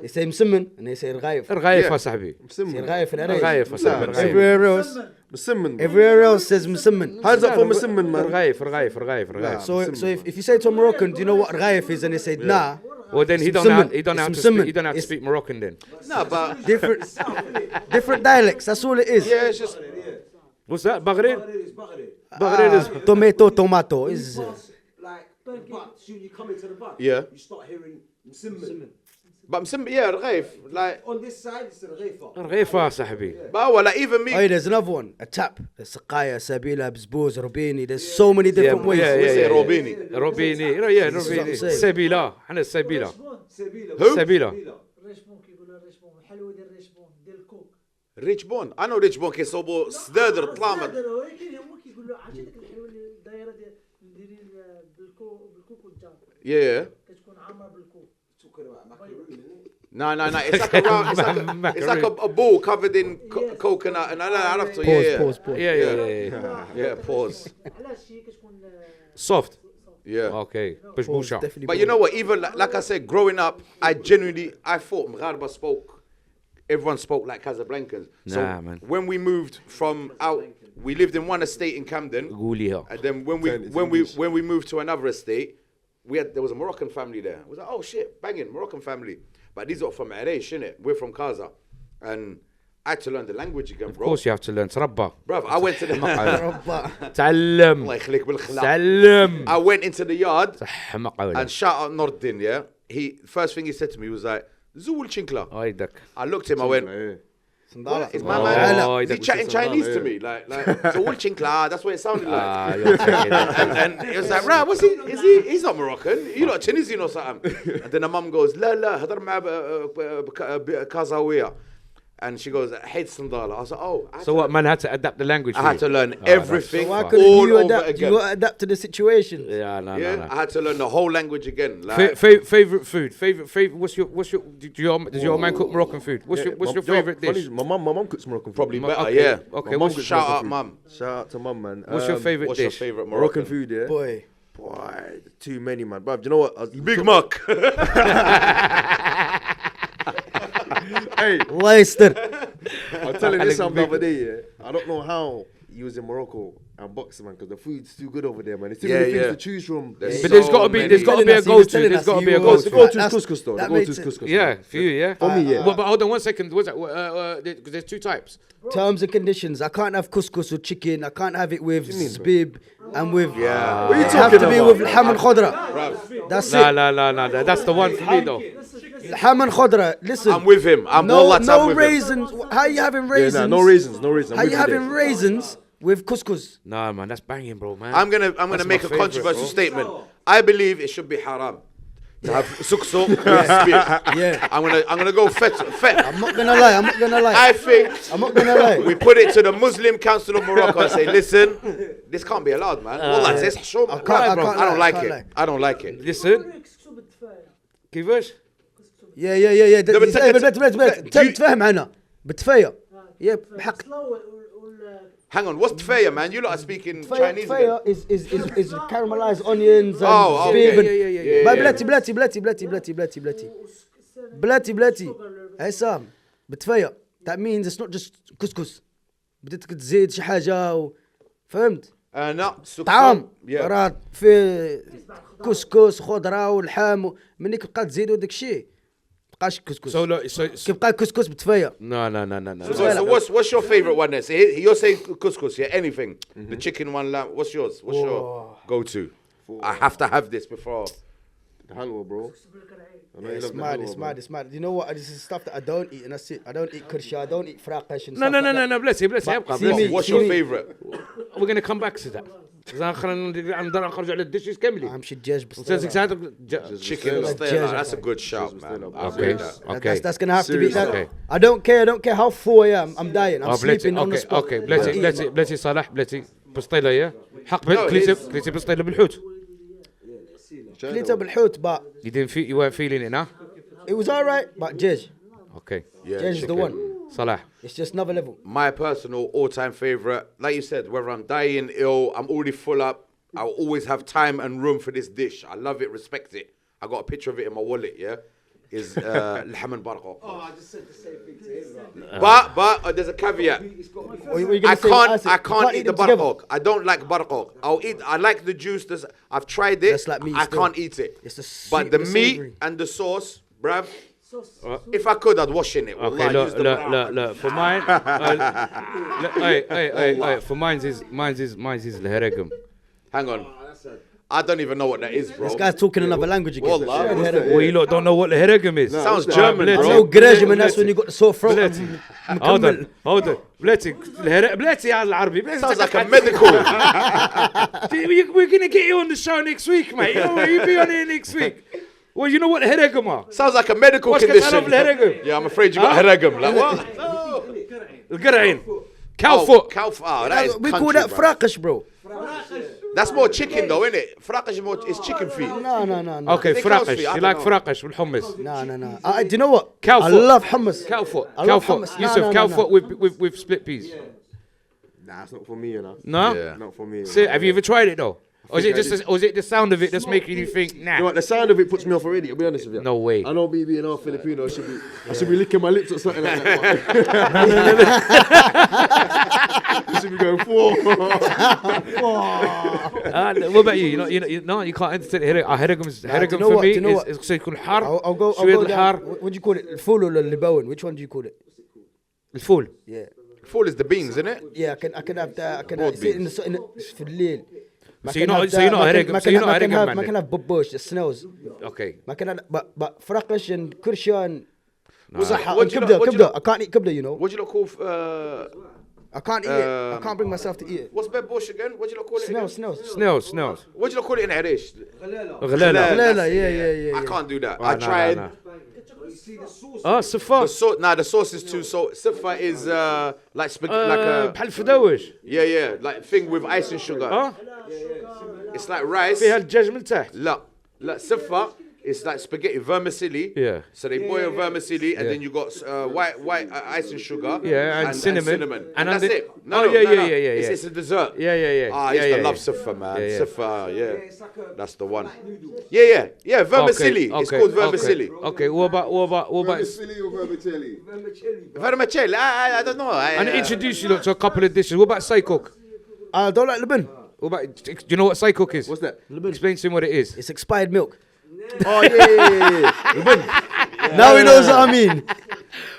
they say مسمن and they say رغايف. رغايف Yeah. يا صاحبي. Say رغايف in Arabic. رغايف يا صاحبي. رغايف. Everywhere else says مسمن. Hands up for مسمن, man. رغايف. So if you say to a Moroccan, do you know what رغايف is, and they say nah. Well, then he It's don't have مسمن. to speak Moroccan then. No, but Different dialects. That's all it is. yeah, it's just What's that? Baghdad? Baghdad is Tomato is. like the butt. Soon you come into the butt. Yeah. You start hearing مسمن. but yeah, رغيف like On this side, it's the رغيفة. رغيف يا صاحبي. but well, like even me. Oh, there's another one. A tap. سقاية, سبيلة, بزبوز, ربيني. There's so many different ways. We say روبيني. روبيني. This is what I'm روبيني. saying. سبيلة. احنا السبيلة. سبيلة. Who? سبيلة. الريشبون كيقولوا الريشبون الحلوه ديال الريشبون ديال الكوك ريتش بون. I know ريتش بون كيصوبوا سدادر طلامة. ولكن هما كيقولوا عرفتي ديك الحلوه اللي دايره دايرين بالكوك والجار Yeah. كتكون عامره بالكوك Talking about macaroni, isn't it? No. It's like a round. It's like a ball covered in coconut and I have to. Pause. Yeah. Pause. علاش هي كتكون Soft. Yeah. Okay. Pause, بشبوشة. definitely But you know what? Even like I said, growing up, I thought Mغاربة everyone spoke like Casablancans. So Nah, man. when we moved from out, we lived in one estate in Camden, قوليها. and then when we moved to another estate, there was a Moroccan family there. I was like, oh shit, banging Moroccan family. But these are from Arish, innit? We're from Casa, and I had to learn the language again, Of bro. course you have to learn. تربى. Bruv, I went to the. تعلم. الله يخليك بالخلاق. تعلم. I went into the yard. حمق أولا. And shout out Nordin, yeah. First thing he said to me was like, Zuul Chinkla. أيدك. I looked at him, I went, صندالة. is my man? Oh, Is he that's chatting Sandala, Chinese to yeah. me? Like Zuul Chinkla, that's what it sounded like. You're taking it. And it was like, right, he's not Moroccan. You're not Tunisian or something. And then the mum goes, la, hadar ma Kazawiya. And she goes, hate Sandala. I was like, oh. So what, man had to adapt the language I for had you? to learn Oh, everything Why that's couldn't all you over adapt? again. You got to adapt to the situation. Yeah, no. I had to learn the whole language again. Like, Favorite food. Favorite. What's your? Does your man cook Moroccan food? What's your favorite dish? My mum cooks Moroccan food. probably better, Okay, yeah. okay, My mum what's- cooks Shout Moroccan out, food. mum. Shout out to mum, man. What's your favorite What's your dish? favorite Moroccan Moroccan food, yeah? Boy. Boy, too many, man. But do you know what? Big Mac. Hey, Leicester. I'm telling you something the other day, yeah. I don't know how he was in Morocco and boxing, man, because the food's too good over there, man. There's too many things to choose from. There's But there's so got to be many. a go-to. There's got to be a The go-to. go-to is That's- couscous, though. The that go-to makes is it- couscous. Yeah, man. for you, yeah. For me, yeah. But hold on 1 second. What's that? Because there's two types. Terms and conditions. I can't have couscous with chicken. I can't have it with zbib and with. Yeah. What are you It have to talking be about? with ham and khadra. That's it. No. That's the one for me though. Ham and khadra. Listen. I'm with him. I'm No, I'm no with him. raisins. How you having Yeah, raisins? nah, no raisins. How you having raisins with couscous? Nah, man, that's banging, bro, man. I'm gonna That's make my a favorite, controversial bro. statement. I believe it should be haram to have suksuk. Yeah. I'm gonna go fet. I'm not gonna lie. I think I'm not gonna lie. we put it to the Muslim Council of Morocco and say, listen, this can't be allowed, man. Wallah, it's hashum. I can't I don't lie, like I can't it. lie. I don't like it. Listen, كسكسو بالدفايه كيفاش؟ يا ده بت- بلاتي تفهم عنها بتفاية يا بحق Hang on, what's tfaya, man? You lot are speaking Chinese تفاية again. is caramelized onions and Oh, okay. zbib Yeah. بلاتي عصام بتفاية that means it's not just couscous بدك تزيد شي حاجة فهمت No, suksuk. طعام Yeah. راه في كسكس خضرة واللحم منك تبقى تزيدو داك الشيء مبقاش كسكس كيبقى كسكس بتفاية So what's your favorite one then? So you're saying couscous, yeah? Anything. The chicken one, lamb. What's yours? What's your go-to? I have to have this before. The halwa, bro. I know you It's love the mad, halwa, it's bro. mad, it's mad. You know what? This is stuff that I don't eat, and that's it. I don't eat kirsha, I don't eat fraqish and No, stuff like that. bless you, see bless me- you. What's your me. favorite? We're gonna come back to that. خلينا نرجع للديشز كاملين. أهم شي الدجاج Chicken. Chicken. Jazz. That's a good shout, man. I'll Okay. take that. Okay. That's gonna have to be that. Okay. I don't care how full I am. I'm dying. I'm sleeping on the spot. اوكي بلاتي صالح بلاتي بسطيله يا حق كليتي بسطيله بالحوت. كليتها بالحوت, but You weren't feeling it, now? it was alright. But Jez, Okay. Yeah, Jez is the chicken. one. Salah. It's just another level. My personal all-time favorite, like you said, whether I'm dying, ill, I'm already full up, I'll always have time and room for this dish. I love it, respect it. I got a picture of it in my wallet, yeah? is لحم برقوق. Oh, I just said the same thing to him. But there's a caveat. I can't eat the barqoq. I don't like barqoq. I like the juice. I've tried it. That's like meat I still. can't eat it. It's the sweet But the and the meat savoury. and the sauce, bruv. Sauce. If I could, I'd wash in it. Okay, Wallah, use the brown. look. For mine, hey. For mine's is الهرقم. Hang on. I don't even know what that is, bro. This guy's talking another language again. Wallah. Well, you lot don't know what الهرقم is. Sounds what's German, that? bro. No garage, man. That's when you got the sore throat. hold on. بلاتي يا العربي. Sounds like a medical. We're gonna get you on the show next week, mate. You'll be on here next week. Well, you know what الهرقم are? Sounds like a medical What's condition. كتعرف الهرقم؟ Yeah, I'm afraid you got heragum. Like what? القرعين. Cow foot. Cow foot. Oh, that is We country, call that bro. frakash, bro. That's more chicken though, isn't it? Frakash is more, it's chicken feet. No. Okay, They cow's فرقش. feet, I You don't like know. فرقش والحمص. No. Do you know what? Cow I foot. love hummus. Cow foot. I Cow love foot. hummus. Yusuf, cow foot with split peas. Nah, it's not for me, you know. No? Yeah. Not for me. So, have you ever tried it though? Or is think it the sound of it that's making you think, You know nah? what? The sound of it puts me off already. I'll be honest with you. No way. I know me being half Filipino, I should be licking my lips or something like that. I should be going What about you? You can't entertain heragum for me. It's يكون حار. I'll go شوية down. الحار. What do you call it? الفول ولا اللبون? Which one do you call it? الفول. Yeah. Full is the beans, isn't it? Yeah, I can have that. I can have sit in the في الليل. So you're not heragum. So you're not heragum, man. I can have bubush, the smells. Okay. I can have, but frakash and kursha and What do you kibda. I can't eat kibda, you know. What do you lot call? I can't eat it. I can't bring myself to eat it. What's babush again? What do you lot call it? Again? Smells. What do you lot call it in Arish? غلالة. Halala, yeah. I can't do that. Oh, I no, tried. no. You see the sauce. Oh, صفار. The sauce is too so. Sifa is like spaghetti, like a بحال الفداوش. yeah, like thing with ice and sugar. اه. It's like rice. فيها الدجاج من تحت. لا sifa. It's like spaghetti vermicelli. Yeah. So they boil vermicelli, and then you got white ice and sugar. Yeah, and cinnamon. And that's it. Oh, yeah. It's a dessert. Yeah. I used to love sifa, man. Yeah. Sifa, yeah. It's like a That's the one. Yeah. Vermicelli. It's called vermicelli. Okay. What about? Vermicelli or vermicelli? Vermicelli. I don't know. And introduce you lot to a couple of dishes. What about psycook? I don't like leban. What about? Do you know what psycook is? What's that? Explain to him what it is. It's expired milk. Oh, yeah. Now he knows what I mean.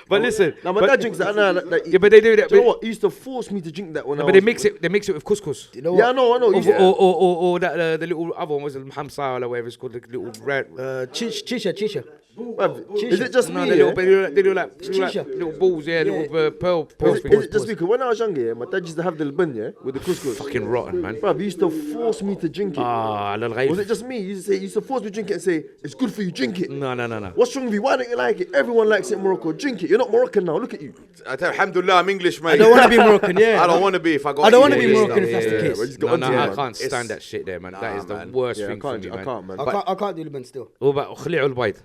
But listen. Now, my dad drinks that. Yeah, but they do that. Do you know what? He used to force me to drink that when I But was... they mix it with couscous. You know Yeah, what? I know. Or that the little other one was the hamsa or whatever it's called, the little red. Chisha. Is it just No, me? they do like Chisha. little balls, little pearl Is things. it just because when I was younger, yeah, my dad used to have the leban, yeah, with the couscous. Fucking rotten, man. Bruv, he used to force me to drink it. Ah, Was it just me? He used to force me to drink it and say, it's good for you, drink it. No. What's wrong with you? Why don't you like it? Everyone likes it in Morocco. Drink it. You're not Moroccan now. Look at you. I tell you, alhamdulillah, I'm English, mate. I don't want to be Moroccan, yeah. I don't want to be if I got. I don't wanna eat be it. Moroccan if that's the case. we just got No, onto it, I man. can't stand that shit there, man. That is the man. worst Yeah, thing for me, I man. can't, man. I can't do leban still. What about خليع البيض?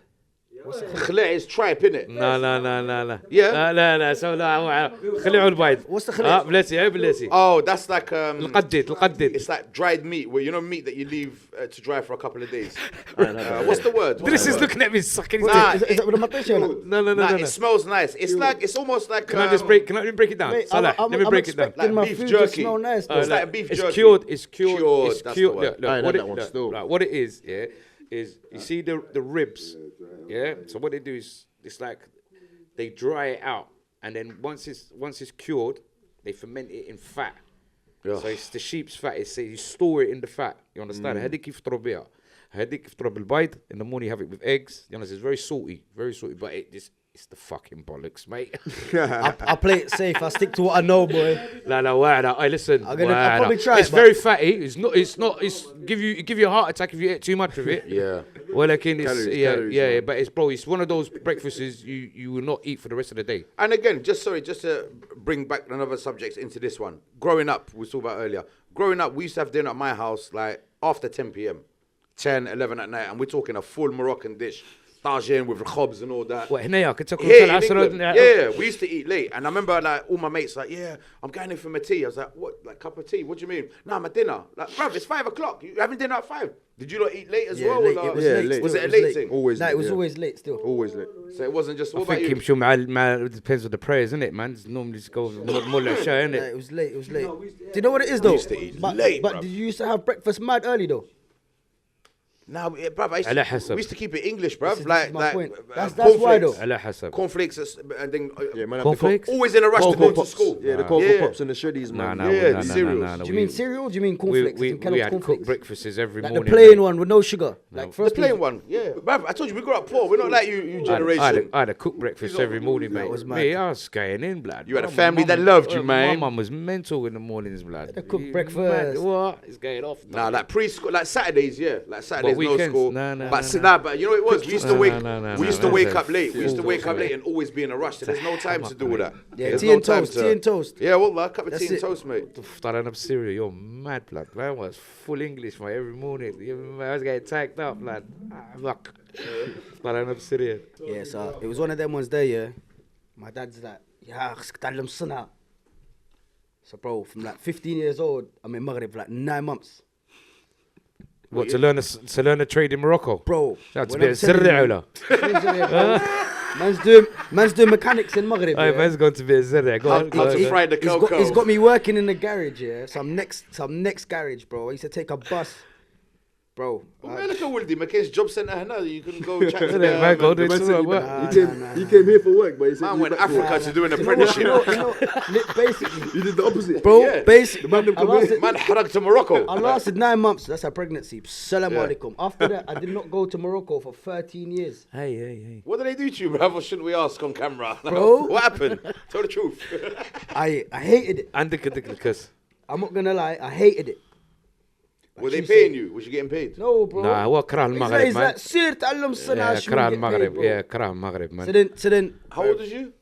Khla is tripe, innit? لا. Yeah. لا. So لا خليع البيض. What's the خليع? بلاتي. Oh, that's like القدد. It's like dried meat, where you know meat that you leave to dry for a couple of days. What's the word? This is looking at me sucking his Nah, dick. Is that with the matisha? No. It smells nice. It's like it's almost like. Can I break it down? Wait, Salah, I'm let me break it down. expecting my Like beef food jerky. to smell nice. It's like beef It's jerky. cured. It's Cured, that's the word. Look, I ain't what had it- that one look, still. like, what it is, yeah, is you see the ribs, yeah. So what they do is it's like they dry it out, and then once it's cured, they ferment it in fat. Yeah. So it's the sheep's fat. It's you store it in the fat. You understand? هذيك يفطروا بها. هذيك يفطروا بالبيض. In the morning you have it with eggs. You understand? It's very salty, but it's the fucking bollocks, mate. I play it safe. I stick to what I know, boy. لا واعدة. Hey, listen. I'll probably try It's it, very fatty. It's not. It's give you a heart attack if you eat too much of it. Yeah. Well, like it's Calories, yeah. But it's one of those breakfasts you will not eat for the rest of the day. And again, just to bring back another subject into this one. Growing up, we talked about earlier. Growing up, we used to have dinner at my house like after 10 p.m., 10, 11 at night, and we're talking a full Moroccan dish. طاجين with khobs and all that. وهنا كنت أكون Here طلع in England, 10 yeah, we used to eat late. And I remember like all my mates like, yeah, I'm going in for my tea. I was like, what, like cup of tea? What do you mean? Nah, my dinner. Like, bruv, it's 5 o'clock. You having dinner at 5? Did you not eat late as well? late. Or It was like- late. Was still, it a late thing? Always No, late, it was yeah. always late still. Always late. So it wasn't just, what I about think you? يمشوا مع it depends on the prayers, isn't it, man? It's normally just go more العشاء, Yeah, innit? it was late. It was late. Do you know what it is though? used to eat but late, but bruv. did you used to have breakfast mad early though? Nah, bruv, على حسب. we used to keep it English, bruv. This is like, my like point. That's cornflakes. why though. على حسب. Cornflakes, and then Yeah, man. Cornflakes? always in a rush to go Cocoa to Pops. school. Yeah, the Cocoa Yeah. Pops and the shreddies, man. No, Yeah, no, the no, cereals. no, no. Do you mean cereal? Or do you mean cornflakes? We And Kellogg's had cooked cornflakes? breakfasts every Like morning. the plain man. one with no sugar. Like The first plain one, yeah. Bruv, I told you we grew up poor. We're not like you generation. I had a cooked breakfast every morning, mate. was mad. Me, I was going in, blood. You had a My family mum- that loved you, My man. mum was mental in the mornings, blood. They cook You breakfast. mad? What? It's going off. Nah, like preschool, like Saturdays, yeah. Like Saturdays, no weekends? school. No, no, but no, nah, but you know what it was? We used to No, wake, no, we used to no, wake no. up late. We used to Full wake up toast, late and always be in a rush. So there's no time to do all that. Yeah, There's tea no and time toast. to- Tea and toast. Yeah, well, a cup of That's tea and it. toast, mate. Starting up cereal, you're mad, blood. Man was full English, man, every morning. I was getting tagged up, blood. Fuck. Starting up cereal. Yeah, so it was one of them ones there, yeah. My dad's like, yeah, خصك تعلم الصنعة. So bro, from like 15 years old, I'm in Maghreb for like 9 months. What, to learn a trade in Morocco? Bro, That's a when bit I'm telling زرع you- ولا? man's doing mechanics in Maghreb. Hey, yeah. man's going to be a zerre. Go on, How go to on. fry the cocoa. He's got me working in the garage, yeah. Some next garage, bro. I used to take a bus, bro. Well, look at Wildy, my case job centre here now. You can go chat to Innit, them. man, go do and- it Man to said work. he came here for work, but he said Man he's went back to work. Africa to do an You know, apprenticeship. basically, He did the opposite. bro, Yeah. basically, The Mandem I lasted, Man, harag to Morocco. I lasted 9 months. That's a pregnancy. Salam Yeah. alaikum. After that, I did not go to Morocco for 13 years. Hey. What did they do to you, bruv? Or shouldn't we ask on camera? Bro. What happened? Tell the truth. I hated it. عندك الكس. I'm not gonna lie. I hated it. Were they you paying say- you? Was you getting paid? No, bro. Nah, هو كره المغرب, He's man. like, سير تعلم الصنعة. Yeah, شو كره get paid, المغرب. bro. Yeah, كره المغرب, man. So then, How old was you?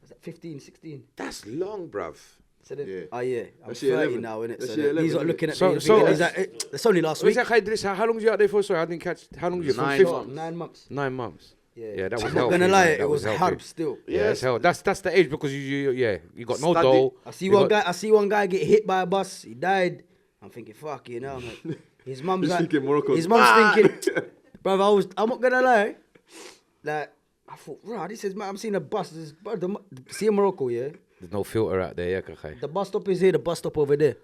was that 15, 16? That's long, bruv. So then, Yeah. oh yeah, I'm That's year 30 11. now, innit? That's So year then he's 11, not looking at So- me. so- He's like, it's only last week. How long was you out there for? Sorry, I didn't catch. How long was you? From 9 fifth- months. 9 months. 9 months. Yeah, that was I'm healthy, not gonna man. lie, That it was was healthy. harb still. Yeah, that's hell. That's the age because you got no Study. dough. I see one guy get hit by a bus. He died. I'm thinking, fuck, you know. Like, his mum's He's like, thinking Morocco's his mum's thinking, brother, I'm not gonna lie. Like, I thought, right, this is, man, I'm seeing a bus. See in Morocco, yeah. There's no filter out there, yeah, Kakhay. The bus stop is here. The bus stop over there.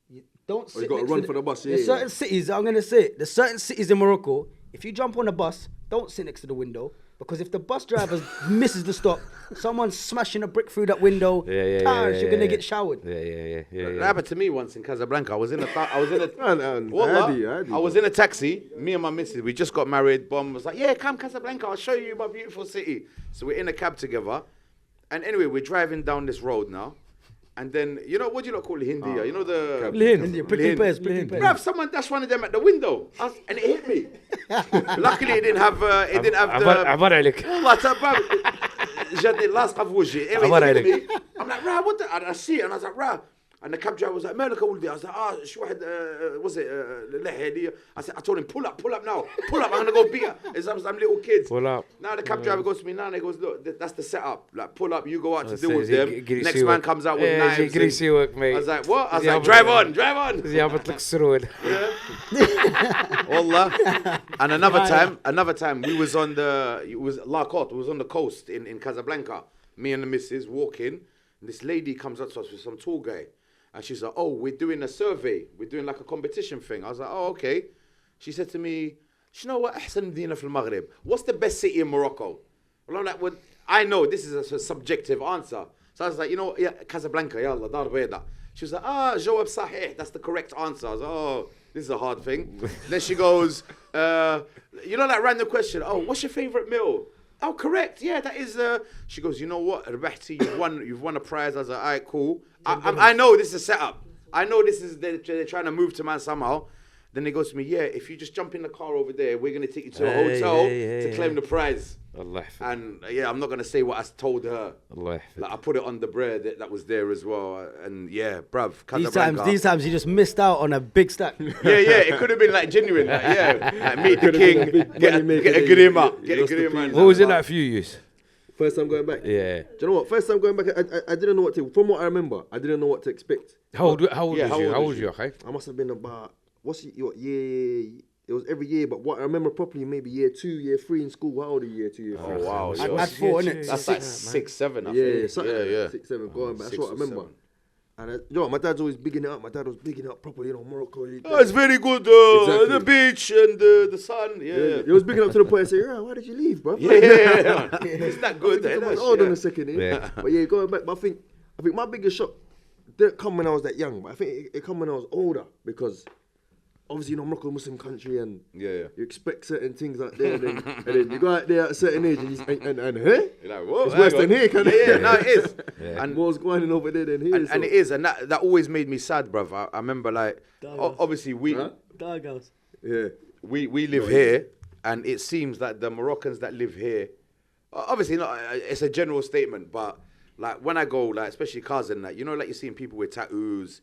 You don't sit you gotta next run to for the bus, There's yeah, certain cities. I'm gonna say it. There's certain cities in Morocco. If you jump on a bus, don't sit next to the window because if the bus driver misses the stop, someone's smashing a brick through that window. You're gonna get showered. Yeah. That happened to me once in Casablanca. I was in a And Wallah, Adi. I was in a taxi, me and my missus, we just got married. Bomb was like, yeah, come Casablanca, I'll show you my beautiful city. So we're in a cab together. And anyway, we're driving down this road now. And then, you know, what do you not call Hindiya? You know the... India, prickly Lind. pears, prickly pears. Bruv, someone dashed one of them at the window. And it hit me. Luckily, it didn't have the... عبر عليك. والله تبع جاتني لاصقه في وجهي. Anyway, عبر it hit عليك. me. I'm like, Rah, what the... And I see it and I was like, Rah. And the cab driver was like, مالك يا ولدي? I was like, شو واحد was it اللحية دي? I told him, pull up now. Pull up, I'm gonna go beat her. It's some little kids. Pull up. Now the cab driver goes to me, now and he goes, look, that's the setup. Like, pull up, you go out to So deal with is them. it greasy Next man work? comes out with Yeah, knives. is it greasy and- work, mate? I was like, what? I was Yeah, like, but- drive on. جابت لك السرود. Wallah. And another time, we was on it was La Côte, we was on the coast in Casablanca. Me and the missus walking, and this lady comes up to us with some tall guy. And she's like, oh, we're doing a survey. We're doing like a competition thing. I was like, oh, okay. She said to me, you know what, أحسن مدينة في المغرب? What's the best city in Morocco? Well, I'm like, well, I know this is a subjective answer. So I was like, you know, yeah, Casablanca, yalla, Dar Beda. She was like, جواب صحيح, that's the correct answer. I was like, oh, this is a hard thing. Then she goes, you know that random question, oh, what's your favorite meal? Oh, correct, yeah, that is, she goes, you know what, Rebehti, you've won a prize. I was like, all right, cool. I know this is a setup. I know this is, they're trying to move to man somehow. Then they go to me, yeah, if you just jump in the car over there, we're going to take you to a hotel to claim the prize. Allah يحفظ. And yeah, I'm not gonna say what I told her. Allah يحفظ. Like I put it on the bread that was there as well, and yeah, bruv. These times you just missed out on a big stack. Yeah, it could have been like genuine. Like, yeah, like, meet the king, get a grima. What was it like for you, Yus? First time going back. Yeah. Do you know what? First time going back, I didn't know what to. From what I remember, I didn't know what to expect. How old was you? How old was you? Okay. I must have been about year. It was every year, but what I remember properly, maybe year 2, year 3 in school. How old are you, year 2, year 3? Oh wow, That's 4, innit? that's like 6, 7. I Yeah, think. something like yeah. that, 6, 7, going back. That's 6 what I or remember. 7. And you know what, my dad's always bigging it up. My dad was bigging it up properly, Morocco. Oh, it's very good. Exactly. The beach and the sun. Yeah. He was bigging up to the point and saying, "Yeah, why did you leave, bro?" Yeah. It's not good. Hold on a second, Yeah. But yeah, going back. But I think my biggest shock didn't come when I was that young, but I think it come when I was older because obviously, Morocco is a Muslim country and Yeah. you expect certain things out there, and then you go out there at a certain age and hey, You're like, whoa, it's worse than here, kind of. Yeah, no, it is. Yeah. And what's going on over there than here? And it is, and that always made me sad, bruv. I remember, like, obviously we we live here, and it seems that the Moroccans that live here, obviously not. It's a general statement, but like when I go, like especially cousin, like like you're seeing people with tattoos,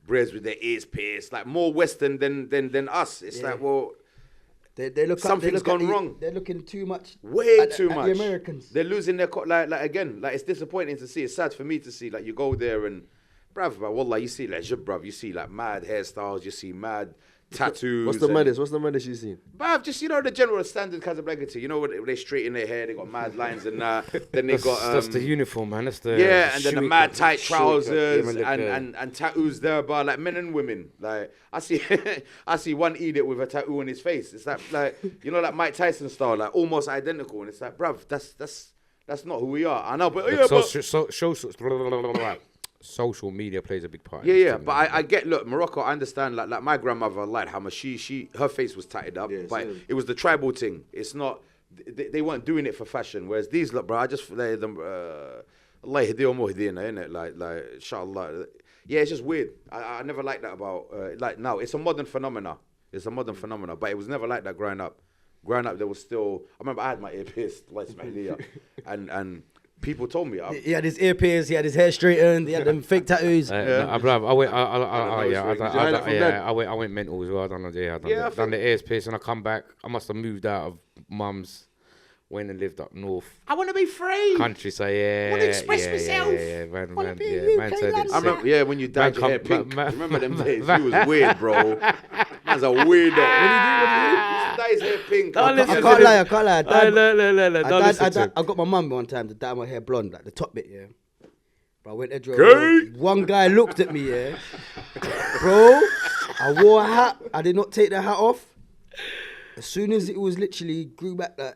braids with their ears pierced, like more Western than us. It's like, well, They look something's gone wrong. They're looking too much. Way at too much. The Americans. They're losing their like again. Like it's disappointing to see. It's sad for me to see. Like you go there and, bruv, wallah, you see like bruv, you see like mad hairstyles, you see mad tattoos. What's the maddest? What's the maddest you've seen? Bruv, just the general standard Casablanca tea. What they straighten their hair, they got mad lines and then they got That's the uniform, man. That's the and then the mad tight trousers yeah, and tattoos there, but like men and women. Like I see one idiot with a tattoo on his face. It's like like Mike Tyson style, like almost identical. And it's like, bruv, that's not who we are. I know, but social media plays a big part. Yeah, but I get. Look, Morocco. I understand. Like my grandmother, like how much her face was tatted up, but it was the tribal thing. It's not. They weren't doing it for fashion. Whereas these, look, bro, I just them. Allah yahdihum wa yahdina, innit? Like, inshallah. Yeah, it's just weird. I never liked that about. Like now, it's a modern phenomena. But it was never like that growing up. There was still. I remember I had my ear pierced, and. People told me. He had his ear pierced, he had his hair straightened, he had them fake tattoos. I went mental as well. I done the ears pierced and I come back. I must have moved out of mum's, went and lived up north. I want to be free. Country, so yeah. I want to express myself. Man Wanna be man UK turned it lads. I remember, when you dyed your hair pink. Remember them days? He was weird, bro. Man's a weirdo. What do you do? He dye his hair pink. I can't lie. No. I got my mum one time to dye my hair blonde, like the top bit, yeah. But I went to draw. One guy looked at me, yeah. Bro, I wore a hat. I did not take the hat off. As soon as it was literally grew back like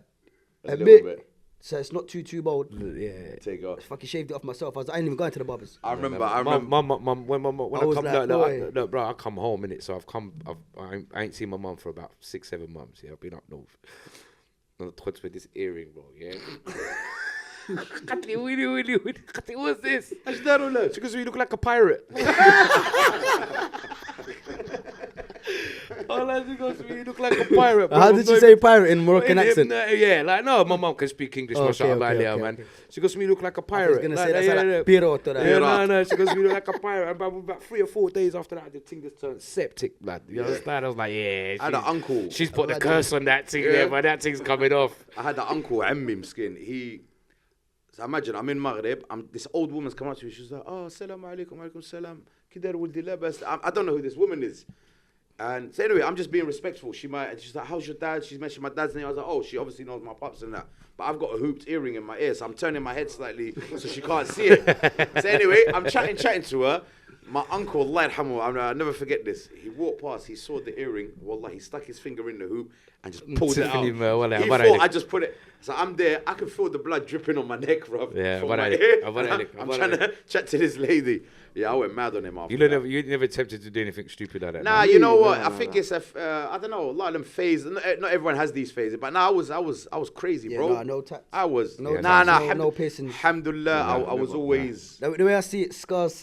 a bit. So it's not too bold. Yeah. Take it off. I fucking shaved it off myself. I ain't even going to the barbers. I remember. When I was come, like, boy. look, bro, I come home innit. So I ain't seen my mum for about 6-7 months. Yeah, I've been up north. On the twits with this earring, bro. Yeah. What's this? She goes, you look like a pirate. She goes, you look like a pirate. Bro. How did you say pirate in Moroccan accent? No, my mum can speak English, man. She goes, you look like a pirate. I was going to say that's like pirate. No. She goes, you look like a pirate. And about 3 or 4 days after that, the thing just turned septic, lad. You understand? I was like, yeah. I had an uncle. She's put the curse on that thing there, but that thing's coming off. I had an uncle, Ammim skin. So imagine, I'm in Maghreb, this old woman's come up to me, she's like, oh, assalamu alaikum, alaikum salam, kidar wuldi labas. I don't know who this woman is. And so anyway, I'm just being respectful. She's like, how's your dad? She's mentioned my dad's name. I was like, oh, she obviously knows my pops and that. But I've got a hooped earring in my ear, so I'm turning my head slightly so she can't see it. So anyway, I'm chatting to her. My uncle, Allah yarhamu, I'll never forget this. He walked past, he saw the earring. Wallah, he stuck his finger in the hoop and just pulled it out. He thought I just put it. So I'm there, I can feel the blood dripping on my neck, bro. Yeah, from my ear. I'm trying to chat to this lady. Yeah, I went mad on him after that. You never attempted to do anything stupid like that? Nah, you know what? I think it's I don't know, a lot of them phases. Not everyone has these phases, but I was crazy, bro. No tats. I was. No piercing. Alhamdulillah, I was always. The way I see it, scars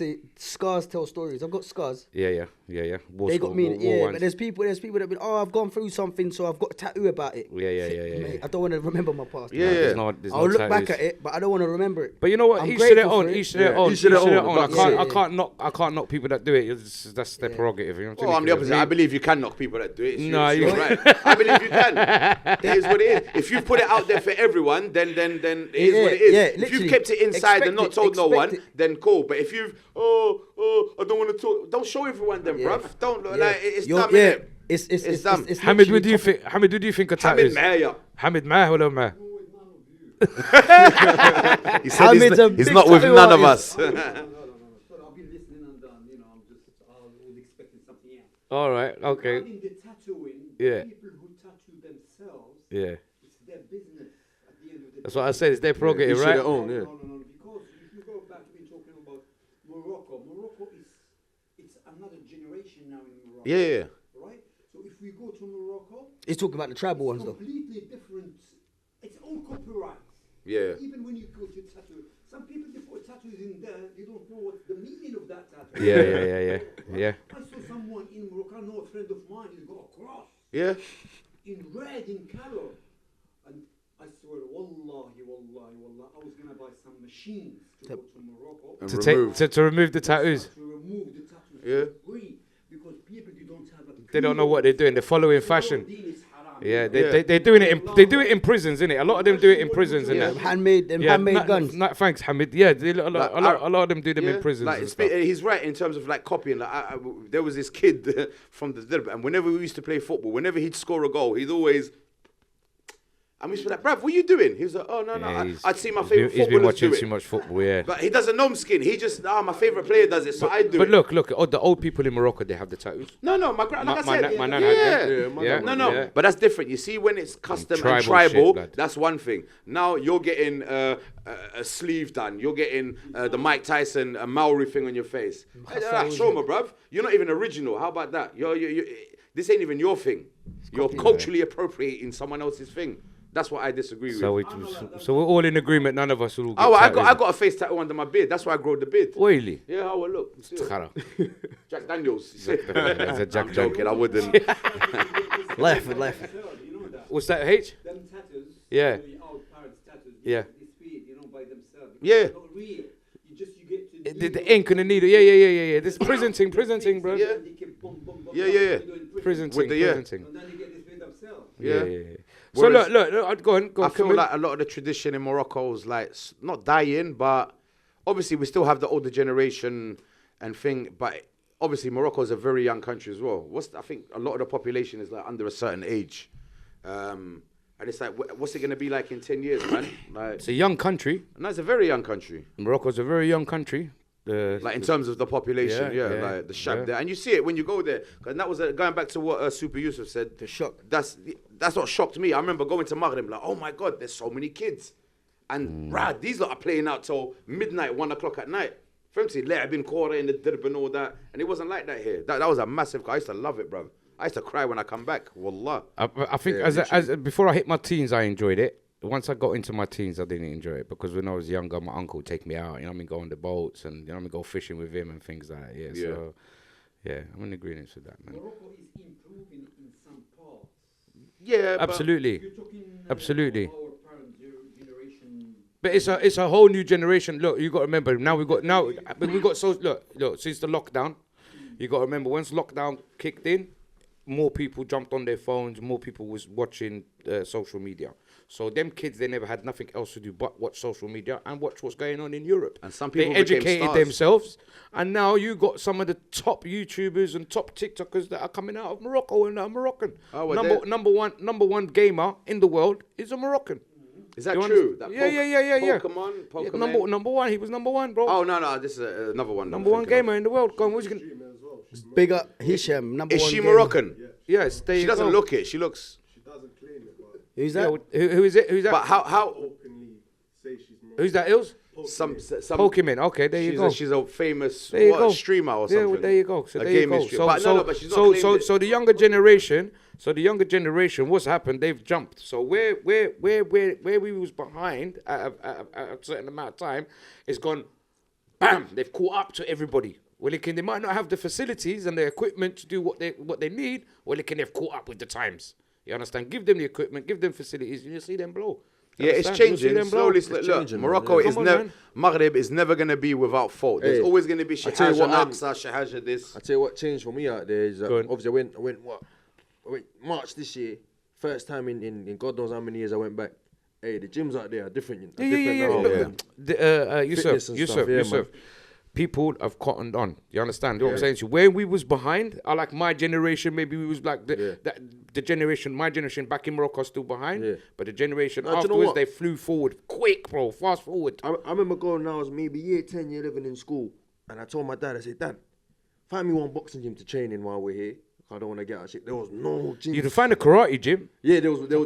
tell stories. I've got scars. Yeah. Yeah. They got me. But there's people that been, I've gone through something, so I've got a tattoo about it. Yeah. Mate, I don't want to remember my past. Yeah, There's I'll no look tattoos. back at it, but I don't want to remember it. But you know what? I'm Each to their grateful own. for it. Each to their Yeah, own. each to their own. I Yeah. can't knock people that do it. That's their prerogative. You know what Oh, I'm the opposite. I believe you can knock people that do it. No, you're you- right. I believe you can. It is what it is. If you put it out there for everyone, then it is what it is. Yeah, if you've literally. kept it inside and not Expect told no expect one, it. then cool. But if you've I don't want to talk, don't show everyone then, bruv. Don't like it's dumb. innit? It's dumb. Hamid, literally what do you top- think? Hamid, what do you think of Hamid tattoos? Maya. Hamid Mah or Ma? He said Hamid's a he's big not with tattoo none of artist. us. So I've been listening and I'm just was expecting something else. All right. Okay. Regarding the tattooing, Yeah. people who tattoo themselves, Yeah. it's their business at the end of the That's day. what I said. It's their prerogative, each to right? their own. Yeah. No, because if you go back to me talking about Morocco it's another generation now in Morocco. Yeah. Right? So if we go to Morocco, He's talking about the tribal ones it's though. completely different. It's all copyright. Yeah. Even when you go to tattoo, some people they put tattoos in there, they don't know what the meaning of that tattoo. Yeah. I saw someone in Morocco, I know a friend of mine, he's got a cross Yeah. in red in color. And I swear, wallahi, I was gonna buy some machines to go to Morocco And To remove the tattoos. to remove the tattoos Yeah. for free because people they don't have a They don't know what they're doing. They're following fashion. Deen is haram. Yeah, they're doing it. They do it in prisons, innit? A lot of them do it in prisons, innit? Handmade guns. Thanks, Hamid. Yeah, a lot of them do them in prisons. Like, and stuff. he's right in terms of like copying. Like, there was this kid from the Dirb, and whenever we used to play football, whenever he'd score a goal, he'd always. And we used to be like, bruv, what are you doing? He was like, oh, no. Yeah, I'd see my he's favourite been footballers watching do it. too much football, yeah. But he doesn't know skin. He just, my favourite player does it, so I do But it. look, the old people in Morocco, they have the tattoos. No, like I said. My nan had them. Yeah, Yeah, No, yeah. but that's different. You see, when it's custom and Tribal tribal, shit, lad. that's one thing. Now you're getting a sleeve done. You're getting the Mike Tyson Maori thing on your face. Show me, bruv. You're not even original. How about that? This ain't even your thing. You're culturally appropriating someone else's thing. That's what I disagree with. So we're all in agreement. None of us will get Oh, I tattoos. got a face tattoo under my beard. That's why I grew the beard. Oily. Yeah, how it look. See it? Cara. Jack Daniels. There's a Jack I'm joking. I wouldn't. Laughing. You know that. What's that, H? Them tattoos, Yeah. the old parents' tattoos, Yeah. it's weird, by themselves. Yeah. It's not real. You get to The ink and the needle. Yeah. This prison thing, bro. Yeah. Yeah. Prison With thing, the- prison thing. And then they get this with themselves. Yeah. So Whereas- look, go on. I feel Camille. like a lot of the tradition in Morocco is like not dying, but obviously we still have the older generation and thing. But obviously Morocco is a very young country as well. I think a lot of the population is like under a certain age, and it's like, what's it gonna be like in 10 years, man? Like, It's a young country. no, it's a very young country. Morocco's a very young country. Like in terms of the population, Yeah, like the shab yeah. there, and you see it when you go there. And that was going back to what Super Yusuf said. The shock. That's what shocked me. I remember going to Maghreb, like, oh my God, there's so many kids, and these lot are playing out till midnight, 1 o'clock at night. Femsi, Le'abin Kora in the Dirb and all that, and it wasn't like that here. That was a massive. I used to love it, bro. I used to cry when I come back. Wallah. I think Yeah, as before I hit my teens, I enjoyed it. Once I got into my teens, I didn't enjoy it because when I was younger, my uncle would take me out. Go on the boats and go fishing with him and things like that. Yeah. So yeah, I'm in agreement with that, man. Morocco is improving in some parts. Yeah, Absolutely. You're talking Absolutely. our parent generation. But it's a whole new generation. Look, you got to remember since the lockdown, you got to remember once lockdown kicked in, more people jumped on their phones, more people was watching social media. So them kids, they never had nothing else to do but watch social media and watch what's going on in Europe. And some people they became educated stars. themselves, and now you got some of the top YouTubers and top TikTokers that are coming out of Morocco and are Moroccan. Oh, well, number one gamer in the world is a Moroccan. Is that You true? understand? That Yeah. Pokemon. Yeah, number one. He was number one, bro. Oh no, this is another one. Number one gamer in the world. Go on, what's you gonna? Big up Hisham, number Is one. she gamer. Moroccan? Yes, there She you doesn't go. look it. She looks. She doesn't claim it, but Who's Yeah, that? who is it? Who's that? But how? openly say she's Moroccan. Who's that? Ills? Some Pokemon. Okay, there you go. She's a famous There you go. streamer or Yeah, something. well, there you go. So A there you gaming go. streamer. But she's not claimed it. So the younger generation, what's happened? They've jumped. So where we was behind at a certain amount of time, it's gone. Bam! They've caught up to everybody. they might not have the facilities and the equipment to do what they need. They've caught up with the times. You understand? Give them the equipment, give them facilities, and you'll see them blow. Yeah, it's changing slowly. Look, Morocco is never, Maghreb is never going to be without fault. There's always going to be Shahaja, Naqsa, Shahaja this. I tell you what changed for me out there is obviously I went March this year, first time in God knows how many years I went back. Hey, the gyms out there are different. Yusuf. People have cottoned on. You understand what I'm saying to you? Where we was behind, like my generation, maybe we was like the generation, my generation back in Morocco still behind. Yeah. But the generation afterwards, they flew forward quick, bro, fast forward. I remember going when I was maybe year 10, year 11 in school, and I told my dad, I said, Dad, find me one boxing gym to train in while we're here. I don't want to get out of shit. There was no gym. You can find a karate gym. Yeah, there was no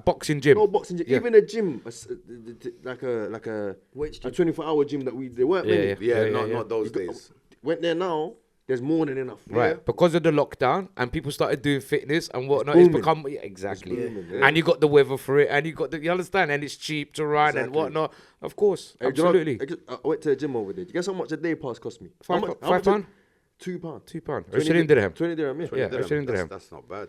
boxing gym. No boxing gym. Yeah. Even a gym, like a 24-hour gym that they weren't many. Not those days. Went there now. There's more than enough. Right. Yeah. Because of the lockdown and people started doing fitness and whatnot, it's become exactly. And you got the weather for it, and you understand, and it's cheap to run and whatnot. Of course, absolutely. I went to a gym over there. Guess how much a day pass cost me? £5? £2. £2. 20 dirham. 20 dirham, yeah. 20 dirham. That's not bad.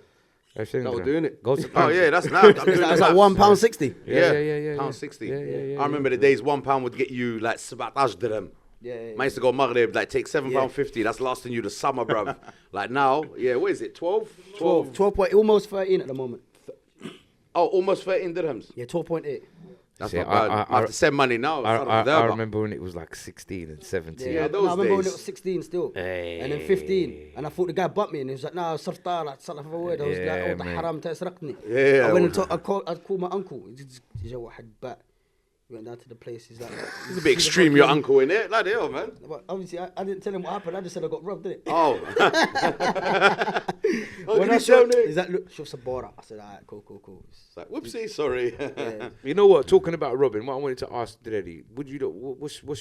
That was doing it. Oh yeah, that's now. That's like £1.60. Yeah. £1.60. I remember the days £1 would get you like 17 dirham. I used to go Maghreb, like take £7.50. That's lasting you the summer, bruv. Like now, what is it? 12? 12 point, almost 13 at the moment. Oh, almost 13 dirhams. Yeah, 12.8. That's not bad. I have to send money now. I remember when it was like 16 and 17. Yeah, those days. I remember when it was 16 still. And then 15. And I thought the guy butt me and he was like, nah, sartar, like, salah for a word. I was like, oh, the haram tasraqni. I went and I called my uncle. He said, we went down to the place. He's like, it's a bit extreme, your uncle, in it. Like, hell, man. But obviously, I didn't tell him what happened. I just said I got robbed, didn't it? Oh. When I showed it, he's like, look, show Sabora. I said, all right, cool. It's like, whoopsie, sorry. You know what? Talking about robbing, what I wanted to ask today, what's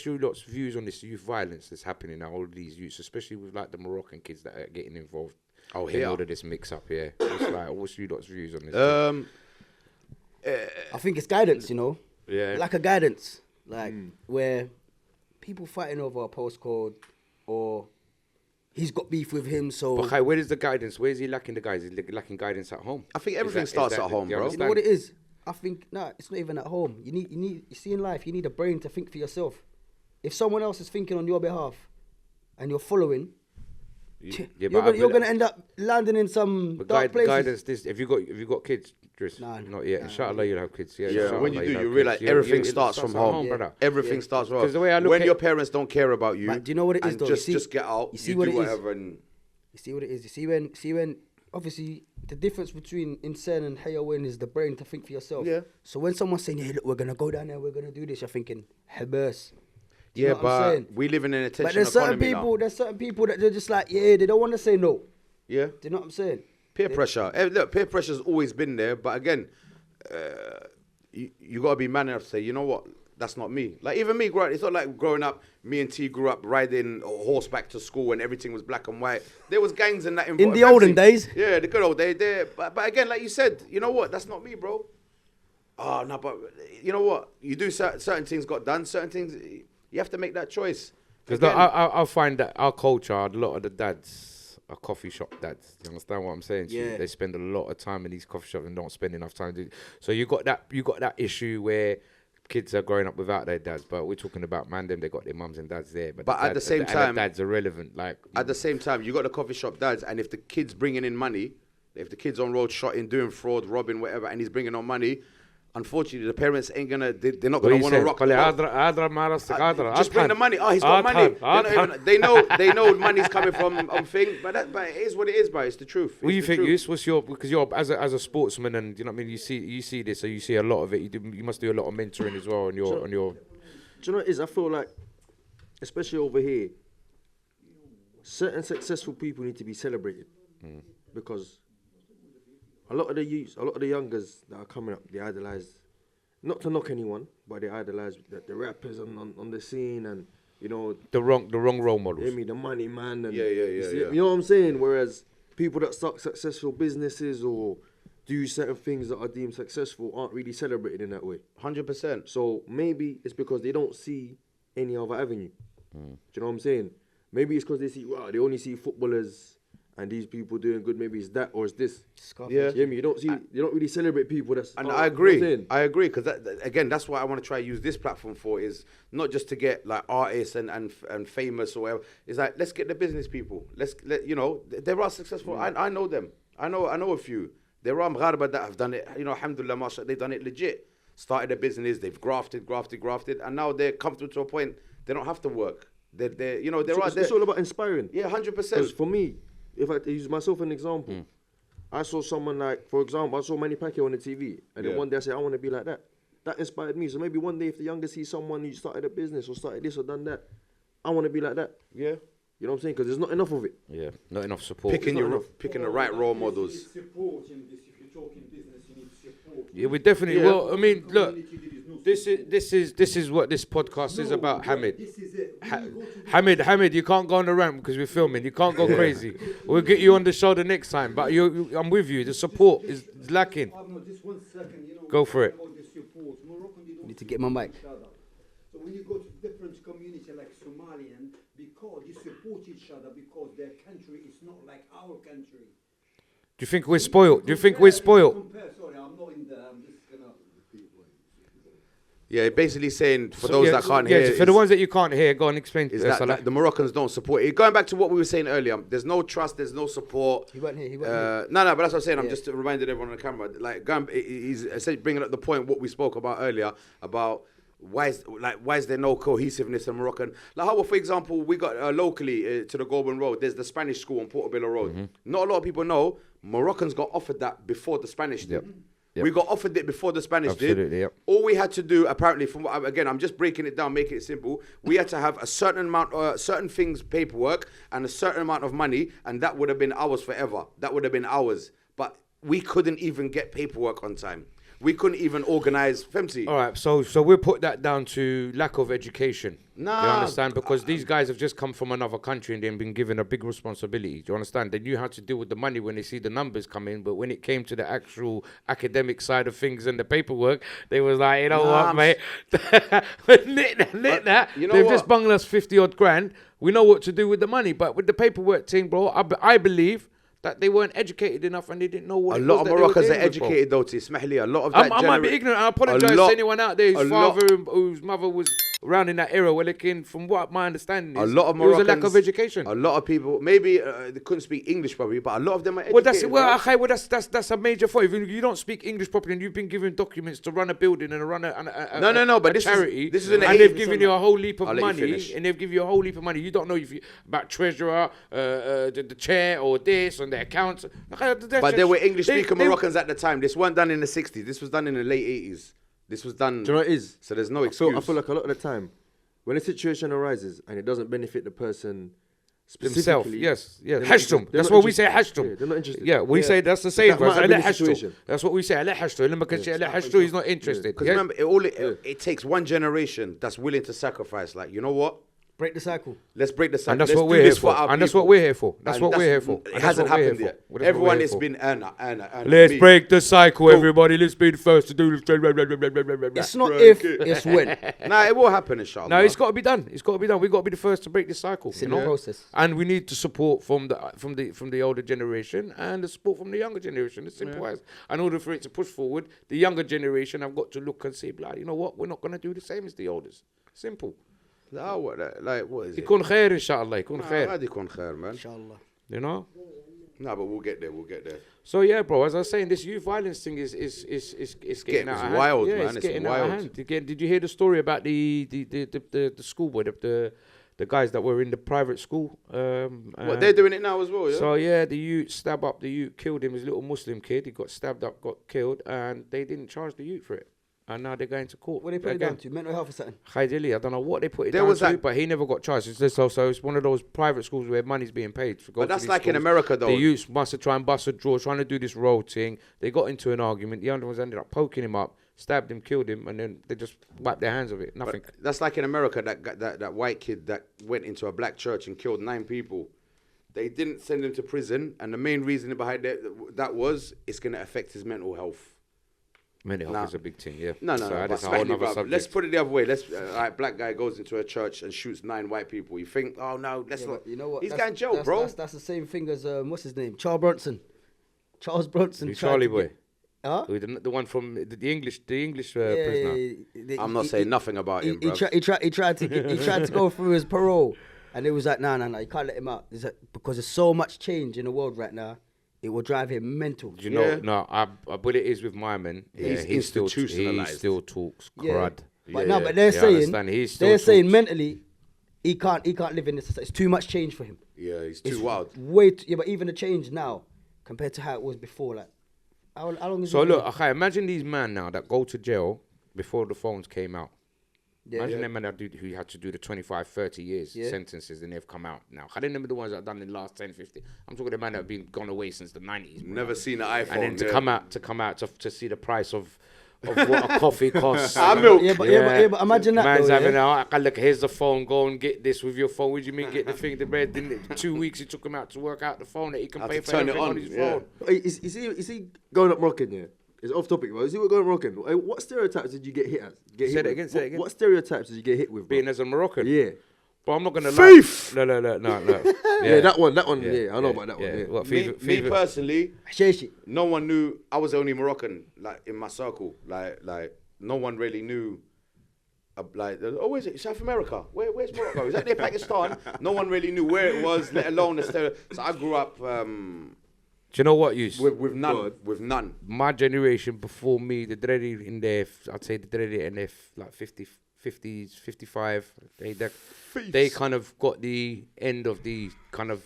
your lot's views on this youth violence that's happening now, all of these youths, especially with like the Moroccan kids that are getting involved in all of this mix up here? What's your lot's views on this? I think it's guidance, you know? Yeah. Like a guidance, where people fighting over a postcode or he's got beef with him, so... But where is the guidance? Where is he lacking the guidance? Is he lacking guidance at home? I think everything starts at home, bro. You know what it is? I think, it's not even at home. You see in life, you need a brain to think for yourself. If someone else is thinking on your behalf and you're following... you're going to end up landing in some dark places. Guidance, have you got kids, Driss? Nah, not yet. Inshallah, you'll have kids. Yeah, when you do, you realise everything starts from home. Brother. Everything starts from home. When your parents don't care about you, do you know what it is, though? Just get out, you do whatever. And you see what it is? You see when obviously the difference between insane and hayawan is the brain to think for yourself. Yeah. So when someone's saying, hey, look, we're going to go down there, we're going to do this, you're thinking, habers. Yeah, but we live in an attention economy There's certain people that they're just like, they don't want to say no. Yeah. Do you know what I'm saying? Peer pressure. Look, peer pressure's always been there, but again, you got to be man enough to say, you know what, that's not me. Like even me, it's not like growing up, me and T grew up riding horseback to school and everything was black and white. There was gangs and that in the olden days. Yeah, the good old days. But again, like you said, you know what, that's not me, bro. Oh, no, but you know what, you do certain things got done, certain things... You have to make that choice. Because I find that our culture, a lot of the dads are coffee shop dads. You understand what I'm saying? Yeah. They spend a lot of time in these coffee shops and don't spend enough time. So you got that issue where kids are growing up without their dads. But we're talking about Mandem, they got their mums and dads there. But at the same time, the dads are relevant. Like at the same time, you got the coffee shop dads, and if the kid's bringing in money, if the kid's on road shotting, doing fraud, robbing, whatever, and he's bringing on money. Unfortunately, the parents ain't gonna. They're not gonna want to rock. Just bring the money. Oh, he's got money. They know money's coming from thing. But it is what it is, bro. It's the truth. What do you think, Yus? Because you're as a sportsman, and you know what I mean. You see this, so you see a lot of it. You must do a lot of mentoring as well on your. Do you know what it is? I feel like, especially over here, certain successful people need to be celebrated because. A lot of the youths, a lot of the youngers that are coming up, they idolise, not to knock anyone, but they idolise the rappers on the scene and, you know... The wrong role models. The money man. And yeah. You know what I'm saying? Whereas people that start successful businesses or do certain things that are deemed successful aren't really celebrated in that way. 100%. So maybe it's because they don't see any other avenue. Do you know what I'm saying? Maybe it's because they only see footballers and these people doing good. Maybe it's that or it's this. Yeah. You hear me? You don't really celebrate people. And I agree. Because again, that's what I want to try to use this platform for, is not just to get like artists and famous or whatever. It's like, let's get the business people. There are successful. I know them. I know a few. There are Mghariba that have done it. Alhamdulillah, mashallah, they've done it legit. Started a business. They've grafted, and now they're comfortable to a point they don't have to work. It's all about inspiring. Yeah, 100%. Because for me, if I use myself an example, I saw someone like, for example, I saw Manny Pacquiao on the TV, and then one day I said, I want to be like that. That inspired me. So maybe one day if the younger see someone who started a business or started this or done that, I want to be like that. Yeah. You know what I'm saying? Because there's not enough of it. Yeah, not enough support. Picking the right role models. Support in this. If you're talking business, you need support. Yeah, we definitely. Yeah. Well, I mean, look, this is what this podcast is about, Hamid. This is it. Hamid, you can't go on the rant because we're filming. You can't go crazy. We'll get you on the show the next time. But I'm with you. The support is lacking. Just 1 second. Go for it. You need to get my mic. So when you go to different community like Somalian, because you support each other because their country is not like our country. Do you think we're spoiled? Sorry, I'm not in there. I'm just gonna. Yeah, basically saying for those that can't hear. For the ones that you can't hear, go and explain. Is that the Moroccans don't support it. Going back to what we were saying earlier, there's no trust, there's no support. He wasn't here. No, but that's what I'm saying. I'm just reminding everyone on the camera. Like, he's essentially bringing up the point what we spoke about earlier about why is there no cohesiveness in Moroccan? Like how, for example, we got locally to the Goulburn Road. There's the Spanish school on Portobello Road. Not a lot of people know Moroccans got offered that before the Spanish did. Yep. We got offered it before the Spanish did. Yep. All we had to do, apparently, again, I'm just breaking it down, making it simple. We had to have a certain amount, certain things, paperwork, and a certain amount of money, and that would have been ours forever. That would have been ours. But we couldn't even get paperwork on time. We couldn't even organise Femsi. All right, so we'll put that down to lack of education. Nah. Do you understand? Because these guys have just come from another country and they've been given a big responsibility. Do you understand? They knew how to deal with the money when they see the numbers come in, but when it came to the actual academic side of things and the paperwork, they was like, you know what, mate? Lit that. You know They've what? just bunged us 50 odd grand. We know what to do with the money, but with the paperwork thing, bro, I believe that they weren't educated enough and they didn't know what A it lot was of that they were Moroccans are dealing with, educated though, Tismahli. A lot of that I might be ignorant. I apologise to anyone out there whose mother was around in that era where they came, from what my understanding is, a lot of there was a lack Moroccans- of education. A lot of people, maybe they couldn't speak English probably, but a lot of them are educated. That's a major fault. If you don't speak English properly and you've been given documents to run a building and run but a this charity, is in the and they've 80s, given you a whole heap of I'll let you money, finish. and they've given you a whole heap of money. You don't know about treasurer, the chair, or this, and the accounts. But there were English-speaking Moroccans at the time. This weren't done in the 60s. This was done in the late 80s. This was done... Do you know what it is? So there's no excuse. I feel like a lot of the time, when a situation arises and it doesn't benefit the person himself, specifically... yes. they're not Hashtum. interested. That's what we say, hashtum. Yeah, they're not interested. Yeah, we say that's the saying. That might have been the situation. That's what we say. Hashtum. He's not interested. Because remember, it takes one generation that's willing to sacrifice. Like, you know what? Break the cycle. Let's break the cycle. And that's Let's what do we're here this for. our And that's what people. we're here for. That's And what we're that's- here for. It And hasn't that's what we're happened here yet. for. That's what Everyone we're has here been Anna. Let's break the cycle, everybody. Let's be the first to do this. It's not if, it's when. Nah, it will happen, inshallah. No, it's got to be done. It's got to be done. We've got to be the first to break the cycle. It's in the process. And we need the support from the older generation and the support from the younger generation. It's simple as. In order for it to push forward, the younger generation have got to look and say, like, you know what? We're not going to do the same as the oldest. Simple. What is it? يكون خير إن شاء الله. يكون خير. عادي يكون خير, man. Inshallah. You know. Nah, but we'll get there. So yeah, bro. As I was saying, this youth violence thing is getting out of hand. wild, Yeah, man. it's It's getting out of wild. hand. Did you hear the story about the schoolboy, the guys that were in the private school? What, they're doing it now as well, yeah? So yeah, the youth stabbed up the youth, killed him. His little Muslim kid. He got stabbed up, got killed, and they didn't charge the youth for it. And now they're going to court. What they put it again. down to? Mental health or something? Khaidili, I don't know what they put it There down was to, that- but he never got charged. It's just also it's one of those private schools where money's being paid. To go But to that's these like in schools. America, though. The youths must have tried and bust a draw, trying to do this road thing. They got into an argument. The other ones ended up poking him up, stabbed him, killed him, and then they just wiped their hands of it. Nothing. But that's like in America, that white kid that went into a black church and killed 9 people. They didn't send him to prison, and the main reason behind that was it's going to affect his mental health. Mental health is a big thing, yeah. No. So But that's a smack whole me, nother bruv. subject. Let's put it the other way. Let's black guy goes into a church and shoots 9 white people. You think, oh no, let's Yeah, not. but you know what? He's That's- going jail, that's, bro. That's the same thing as what's his name? Charles Bronson. Charles Bronson. Who's tried Charlie to Boy? get- Huh? The one from the English prisoner. I'm not saying nothing about him, He bro. tried to go through his parole, and it was like, no, you can't let him out. Because there's so much change in the world right now, it will drive him mental. Do you know? No, but it is with my man. He's He institutionalised. still talks Yeah. crud. But Yeah, but they're yeah, I saying understand. He still they're saying talks. mentally, he can't live in this society. It's too much change for him. Yeah, he's It's too wild. Yeah, but even the change now compared to how it was before, like how long is So it? look, okay, imagine these men now that go to jail before the phones came out. Yeah. Imagine them men who had to do the 25, 30 years Yeah. sentences and they've come out now. I didn't remember the ones that have done in the last 10, 50. I'm talking the men that have been gone away since the 90s. bro. Never seen an iPhone. And then to yeah. come out to see the price of what a coffee costs. Milk. Yeah, but imagine that. Man's though, having yeah? look, here's the phone, go and get this with your phone. What do you mean get the thing, the bread? Then 2 weeks he took him out to work out the phone that he can Had pay to for turn it everything on on, his yeah. phone. Is he going up Moroccan? Yeah, it's off topic. But is he going up Moroccan? What stereotypes did you get hit at? Say that again, say that again. What stereotypes did you get hit with? Bro? Being as a Moroccan. Yeah. But I'm not gonna Thief! lie. No. Yeah, that one. Yeah, I know about that one. Yeah. What, Me personally, Sheshi. no one knew. I was the only Moroccan like in my circle. Like no one really knew. Where is it? South America. Where's Morocco? Is that near Pakistan? No one really knew where it was, let alone the stereo. So I grew up Do you know what, Yus? with none. With none. My generation before me, the dreaded in their, I'd say the dreaded in their like 50s, 55. They kind of got the end of the kind of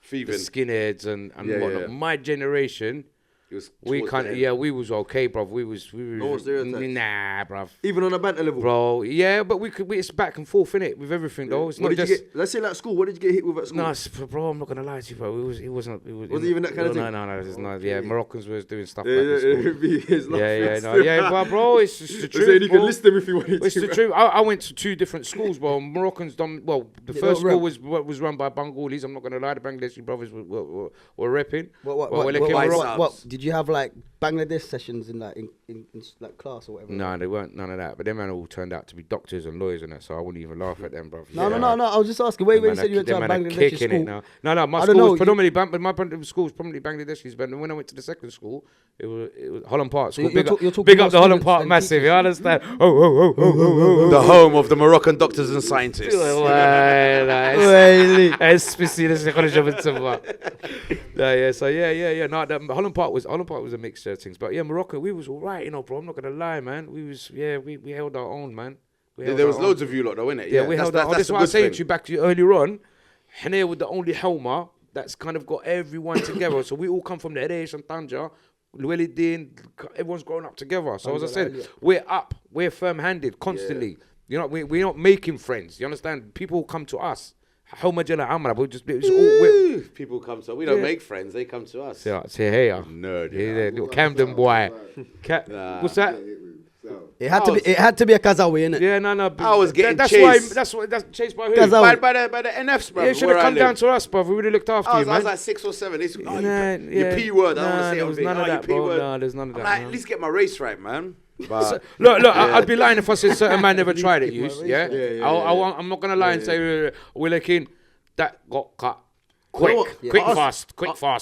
the Thieving. skinheads and Yeah, whatnot. yeah. My generation, It was we towards kind the of end. we was okay, bruv. We was No stereotypes. nah, bruv. Even on a banter level. Bro, yeah, but it's back and forth, innit, with everything though. It's What not did you just. get? Let's say like school. What did you get hit with at school? No, bro, I'm not gonna lie to you, bro. It wasn't. Was it even that kind of thing? No. It's not. Yeah, Moroccans was doing stuff Yeah, back in school. Yeah, but bro, it's just the Saying truth. you bro. can list them if you wanted It's to. the truth. I went to 2 different schools, bro. Moroccans done well. The They first don't school was run by Bengalis. I'm not gonna lie, the Bangladeshi brothers were repping. What when they came white around- subs. what did you have like Bangladesh sessions in like in like class or whatever? No, they weren't none of that. But them man all turned out to be doctors and lawyers and that. So I wouldn't even laugh at them, bro. No. I was just asking. Wait, you said you went to a Bangladeshi school. No. My I don't school know, was predominantly my school was predominantly Bangladeshis. But when I went to the second school, it was Holland Park school. you're talking Big about up the Holland students Park and massive. teachers. You understand? Oh. The home of the Moroccan doctors and scientists. Especially college of yeah. No, Holland Park was a mixture of things, but yeah, Morocco, we was all right, bro. I'm not gonna lie, man. We held our own, man. There was loads of you lot though, innit? Yeah, we held our own. That's the what I was good saying thing. to you back to you earlier on. Hene with the only Helma that's kind of got everyone together. So we all come from the Eresh and Tanja. Llewellyn, everyone's growing up together. So as I said, we're firm-handed constantly. You know, we're not making friends. You understand? People come to us. Helma Jala Amra, People come to us. We don't make friends. They come to us. say hey, Nerd. yeah, little Camden boy. What's that? It had to be a Kazawi, innit? Yeah, no. I was getting that's chased. That's chased by who? Kazawi. By the NFs, bro. Yeah, you should have come down to us, bro. We would have looked after I you, was man. like 6 or 7. They said, Nah, your P word. I Nah, don't want to say there was everything. none of Your that, P bro. word. No, there's none of I'm that. like, no. at least get my race right, man. But Look, I'd be lying if I said certain man never tried it, yeah? Yeah. I'm not going to lie and say, we're looking, that got cut. Quick, fast.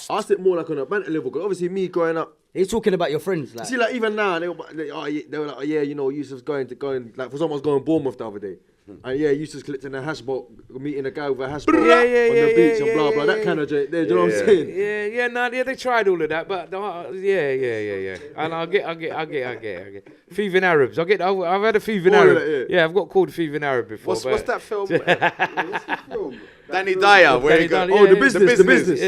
I asked it more like on a banter level, because obviously me growing up, He's talking about your friends, like. see, like even now, they were like, oh yeah, you know, Yusuf's going, like for someone's going Bournemouth the other day. And yeah, Yusuf's collecting a hash boat, meeting a guy with a hash boat on the beach and blah, blah, that kind of joke. Do you know what I'm saying? They tried all of that, but yeah. And I get. Thieving Arabs. I've had a thieving All of Arab. that, Yeah, I've got called a thieving Arab before. what's that film? What's the film? Danny Dyer, where Danny he goes, Dyer, Oh, the yeah, business, the business.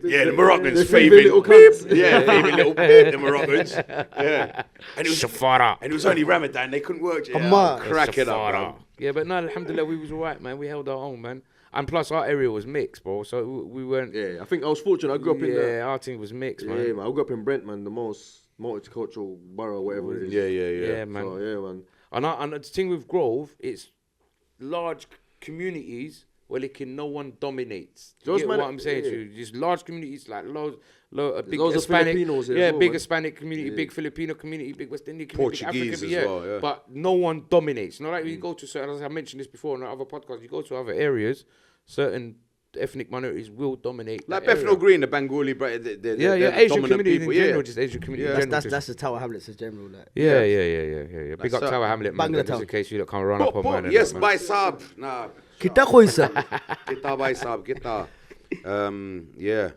Yeah, the Moroccans, The favouring little beep. cunts. Yeah, favouring little beep, the Moroccans. Yeah. And it was Shafara. and it was only Ramadan, they couldn't work. Yeah, Come on. crack it up, Shafara. bro. Yeah, but no, alhamdulillah, we was all right, man. We held our own, man. And plus, our area was mixed, bro. So we weren't. Yeah, I think I was fortunate. I grew up in the. our team was mixed, man. Yeah, man. I grew up in Brent, man, the most multicultural borough, whatever it is. Yeah, man. So, yeah, man. And the thing with Grove, it's large communities no one dominates. You Those get man- what I'm saying yeah. to you? Just large communities, like big loads of Hispanic, Filipinos here as well, big man. Hispanic community, big Filipino community, big West Indian community, big Portuguese African, as well, yeah. But no one dominates. Not like you go to certain, as I mentioned this before on other podcasts, you go to other areas, certain ethnic minorities will dominate. Like that Bethnal area. Green, the Bengali, they're Asian dominant community people. in general, just Asian community in general. That's the Tower Hamlets in general. Like. Yeah. Big That's up it. Tower Hamlet, man. Bangla Just in Town. case you look, can't run up on man. and Yes, that, man. by Saab. Nah. Kita khoisa. Kita by Saab. Kita. Yeah.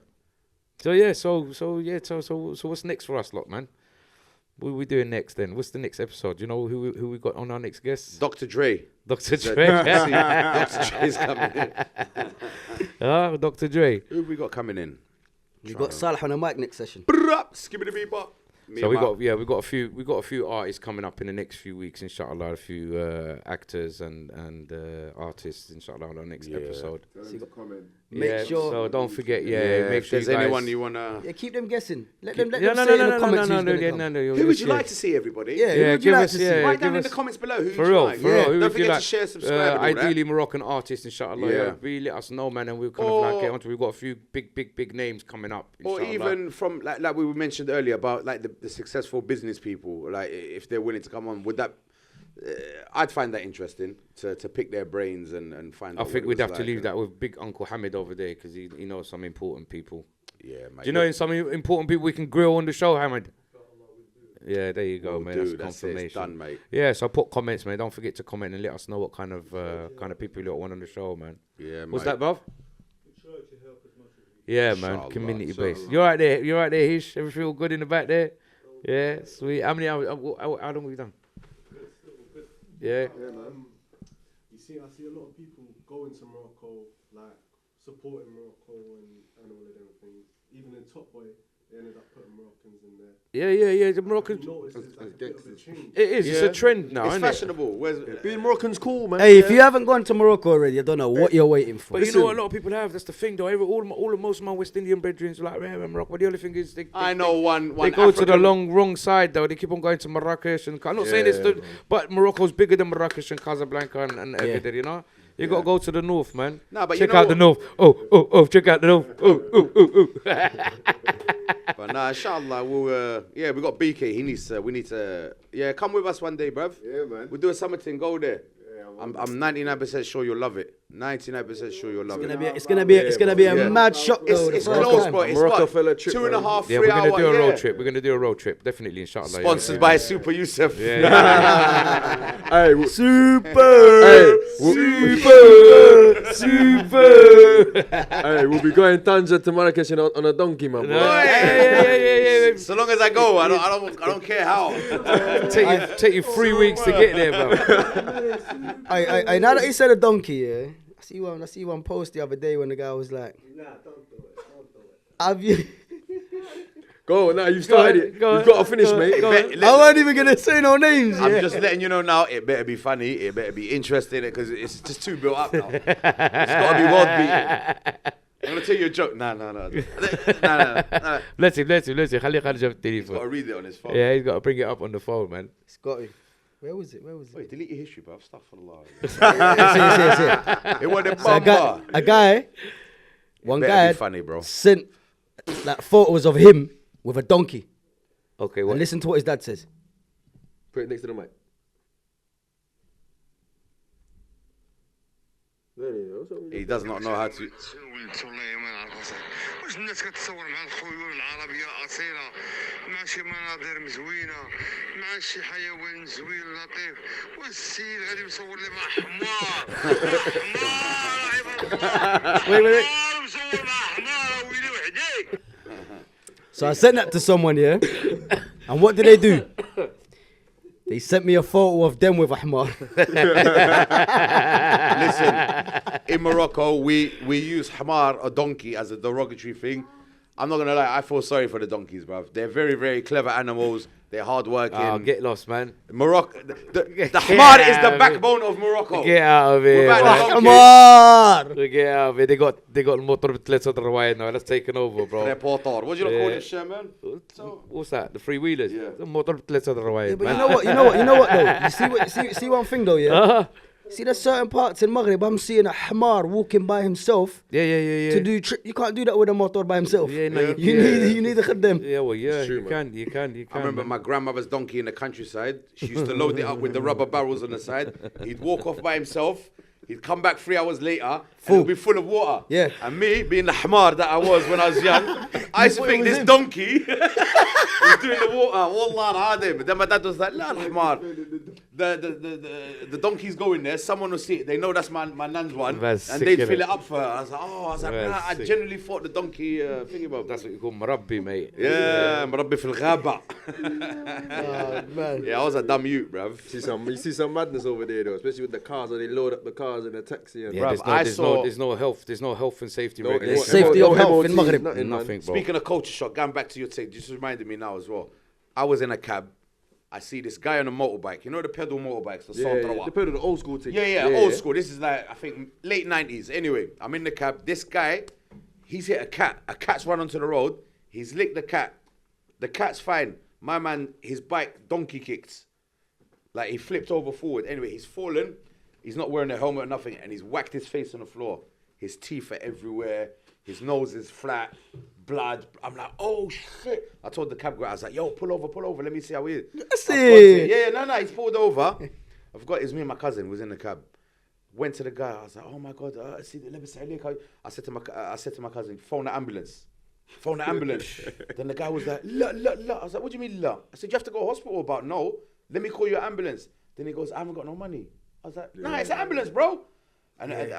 So what's next for us, lot, man? What are we doing next then? What's the next episode? You know who we got on our next guest? Dr. Dre. Dr. So- Dre. Dr. Dre's coming in. Dr. Dre. Who have we got coming in? We got Salah on the mic next session. Skibbity bebop. So we got a few artists coming up in the next few weeks, inshallah. A few actors and artists, inshallah, on our next episode. Make sure- So don't forget, make If sure there's you guys. anyone you wanna. Yeah, keep them guessing. Let them say No. in the comments who's gonna come. Who would you like to see, everybody? Yeah, who Yeah, would you give like us- to see? yeah. Write down give in the us- comments below who For you real, like. for real. Who Don't would you forget like? to share, subscribe, and all that. Ideally Moroccan artists, inshallah. Yeah. Really let us know, man, and we'll kind of like get onto. We've got a few big names coming up. Or inshallah. even from like we mentioned earlier about like the successful business people, like if they're willing to come on, would that? I'd find that interesting to pick their brains and find. I out think what we'd it have was to like. leave that with big Uncle Hamid over there because he knows some important people. Yeah, mate. Do you know some important people we can grill on the show, Hamid? Yeah, there you go, We'll man. do. That's That's it. It's confirmation. done, mate. Yeah, so put comments, man. Don't forget to comment and let us know what kind of people you want on the show, man. Yeah, What's mate. that, bruv? Yeah, man. Inshallah, Community inshallah. based. You're right there. You're right there, Hish. Everything all good in the back there? Yeah, sweet. How many hours? How long have we done? Yeah. Yeah, man. I see a lot of people going to Morocco, like supporting Morocco and all of them things. Even in Top Boy, they ended up putting Moroccans in there. Yeah. The Moroccan. You notice it's like a bit of a change. It is. It's a trend now, It's isn't it? fashionable. Being Moroccan's cool, man. Hey, if you haven't gone to Morocco already, I don't know what you're waiting for. But you know what a lot of people have? That's the thing, though. Most of my West Indian brethren are like, man, Morocco. But the only thing is, I know one. They go to the African- wrong side, though. They keep on going to Marrakesh. And I'm not saying it's but Morocco's bigger than Marrakesh and Casablanca and Agadir, you know? You got to go to the north, man. Nah, but check you know out the north. Oh, check out the north. Oh. But nah, inshallah, we got BK. We need to, come with us one day, bruv. Yeah, man. We'll do a summer thing, go there. Yeah, I'm 99% sure you'll love it. 99% sure you'll love it. It's gonna be a Yeah. mad shock though. It's the first close, time. bro. It's Morocafella what, trip, 2.5, Yeah, 3 we're hours. going to do a road trip. We're going to do a road trip, definitely, inshallah. Sponsored by Super Yusuf. Yeah. Hey, Super. hey, we'll be going Tanja to Marrakesh on a donkey, man. Bro. Yeah. So long as I go, I don't care how. Take you 3 weeks to get there, bro. I now that you said a donkey, yeah. I see one post the other day when the guy was like, Nah, don't do it. "Have you?" Go, now you've started it. You've got to finish, mate. I wasn't even gonna say no names. I'm Yeah. just letting you know now, it better be funny, it better be interesting, because it's just too built up now. It's got to be world beating. I'm going to tell you a joke. No. Nah. Let's see. خليه خارج Got to التليفون. read it on his phone. Yeah, he's got to bring it up on the phone, man. It's got it. Where was it? Wait, delete your history, bro. Astaghfirullah. Yes. It wasn't So a guy, one Better guy be funny, bro. sent like photos of him with a donkey. Okay, And what? listen to what his dad says. Put it next to the mic. He does not know how to. ولدت والله ما نعرف اصاحبي واش الناس كتصور مع الخيول العربيه اصيله مع شي مناظر مزوينه مع شي حيوان زوين لطيف والسيد غادي مصور لي مع حمار حمار عباد الله حمار مصور مع حمار ويلي وحدي. So I sent that to someone, yeah. And what did they do? They sent me a photo of them with Ahmar. Listen, in Morocco, we use hamar, a donkey, as a derogatory thing. I'm not gonna lie, I feel sorry for the donkeys, bruv. They're very, very clever animals. They're hardworking. Oh, get lost, man. Morocco, the hamar is the backbone of Morocco. Get out of here. Without man. the donkey, Ahmar! Get out of here. They got الموتور بثلاث روايات now. That's taken over, bro. reporter. What do you call Yeah. this shit, man? What's that? The free wheelers. Yeah. الموتور بثلاث روايات. Yeah, but you know what though? You see one thing though, yeah? See, there's certain parts in Maghreb, I'm seeing a Hamar walking by himself Yeah. to do you can't do that with a motor by himself. Yeah, no, You need a khaddam. Yeah, well, yeah, It's true, you can. I remember my grandmother's donkey in the countryside. She used to load it up with the rubber barrels on the side. He'd walk off by himself. He'd come back 3 hours later and it'll be full of water. Yeah. And me, being the hamar that I was when I was young, I used to think this donkey was doing the water. Wallah al-adim. Then my dad was like, la hamar. The donkey's going there. Someone will see it. They know that's my nan's one. That's and sick, they'd innit? fill it up for her. I was like, That's nah, I sick. generally thought the donkey thingy about. That's what you call Mughrabbi, mate. Yeah, مربي في الغابة. Man. Yeah, I was a dumb youth, bruv. You see some madness over there though, especially with the cars where they load up the cars in the taxi and Yeah, Bruv, there's no health and safety No, regulations. There's safety of health in MOT, Maghreb. nothing, man. Nothing, bro. Speaking of culture shock, going back to your take, just reminded me now as well. I was in a cab. I see this guy on a motorbike. You know the pedal motorbikes, the Yeah, Sandrawa? they put it the old school thing. Yeah, old school. This is like, I think, late 90s. Anyway, I'm in the cab. This guy, he's hit a cat. A cat's run onto the road. He's licked the cat. The cat's fine. My man, his bike donkey kicked. Like, he flipped over forward. Anyway, he's fallen. He's not wearing a helmet or nothing. And he's whacked his face on the floor. His teeth are everywhere. His nose is flat. Blood. I'm like, oh, shit. I told the cab guy, I was like, yo, pull over. Let me see how he is. That's I've got it. to- Yeah, no, he's pulled over. I forgot it was me and my cousin was in the cab. Went to the guy. I was like, oh my God. Let me say, I said to my cousin, phone the ambulance. Then the guy was like, la. I was like, what do you mean, la? I said, you have to go to hospital about? No. Let me call you an ambulance. Then he goes, I haven't got no money. I was like, nah, it's an ambulance, bro. And I think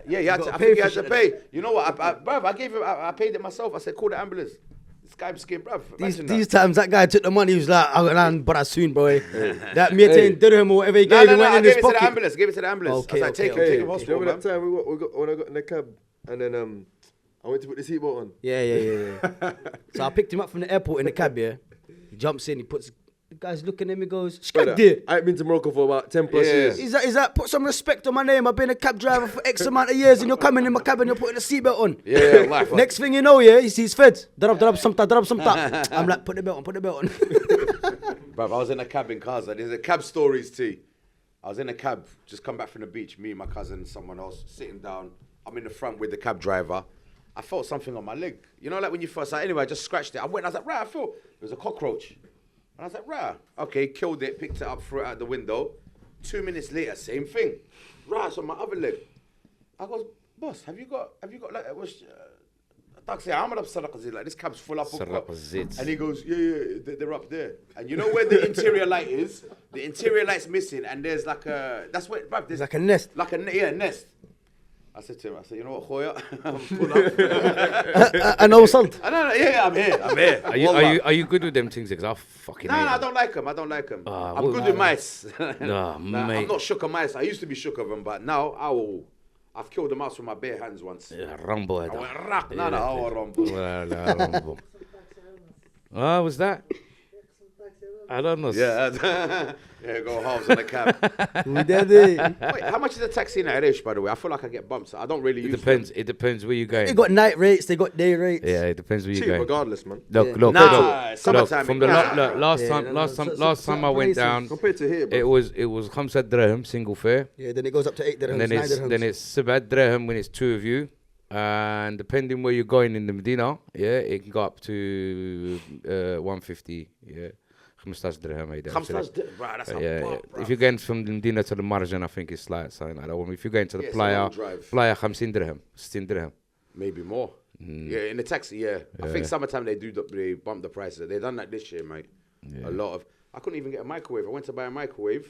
he had to pay. You know what? Bruv, I paid it myself. I said, call the ambulance. This guy scared, bruv. These times that guy took the money, he was like, I'm gonna but soon, boy. That meeting dirham or whatever he gave him went I in gave his it to the pocket. ambulance. Give it to the ambulance. Okay, I was like, take him to hospital, Remember man. that time when I got in the cab and then I went to put the seatbelt on. Yeah. So I picked him up from the airport in the cab, yeah. He jumps in, the guy's looking at me, goes, Skag there. I ain't been to Morocco for about 10 plus years. Is that put some respect on my name? I've been a cab driver for X amount of years and you're coming in my cab and you're putting a seatbelt on. Yeah, life. Next thing you know, yeah, he's fed. Darab samta. I'm like, put the belt on. Bruv, I was in a cab in Gaza. There's a cab stories too. I was in a cab, just come back from the beach, me, my cousin, someone else, sitting down. I'm in the front with the cab driver. I felt something on my leg. You know, like when you first, anyway, I just scratched it. I was like, right, I felt it was a cockroach. And I was like, right, okay, killed it, picked it up, threw it out the window. 2 minutes later, same thing. Right, it's on my other leg. I goes, boss, have you got like, it was, like this cab's full up of Sarraq zit. and he goes, yeah, they're up there. And you know where the interior light is? The interior light's missing, and there's like a, that's where, bruv, there's It's like a nest. like a nest. I said to him, you know what, Khoya, pull up. I know something. I'm here. Are you good with them things? Because I fucking No, hate I them. don't like them. I'm well, good with mice. Nah, mate. I'm not shook of mice. I used to be shook of them, but now I've killed a mouse with my bare hands once. Yeah, Rambo. I went rack. No, Rambo. Rambo. What was that? I don't know. Yeah, go halves on the cab. We did it. Wait, how much is a taxi in Irish, by the way? I feel like I get bumps. I don't really use Depends. It depends where you're going. They got night rates, they got day rates. Yeah, it depends where you're Cheap going. regardless, man. Look, look, Nah, look, summertime from it the can't. last time I went down, Compared to here, bro. it was 5 dirham single fare, Yeah, then it goes up to 8 dirhams, and 9 dirhams. then it's 7 dirham when it's 2 of you, and depending where you're going in the Medina, yeah, it can go up to 150. Yeah. 15 dirham. Right, that's a Yeah, bar, if you're going from the Medina to the Marjan, I think it's like something like that. Or if you're going to the Yeah, it's a long Playa, drive. Playa 15 dirham, 16 dirham. Maybe more. Yeah, in the taxi, yeah. I think summertime they bump the prices. They done that this year, mate. A lot of. I couldn't even get a microwave. I went to buy a microwave,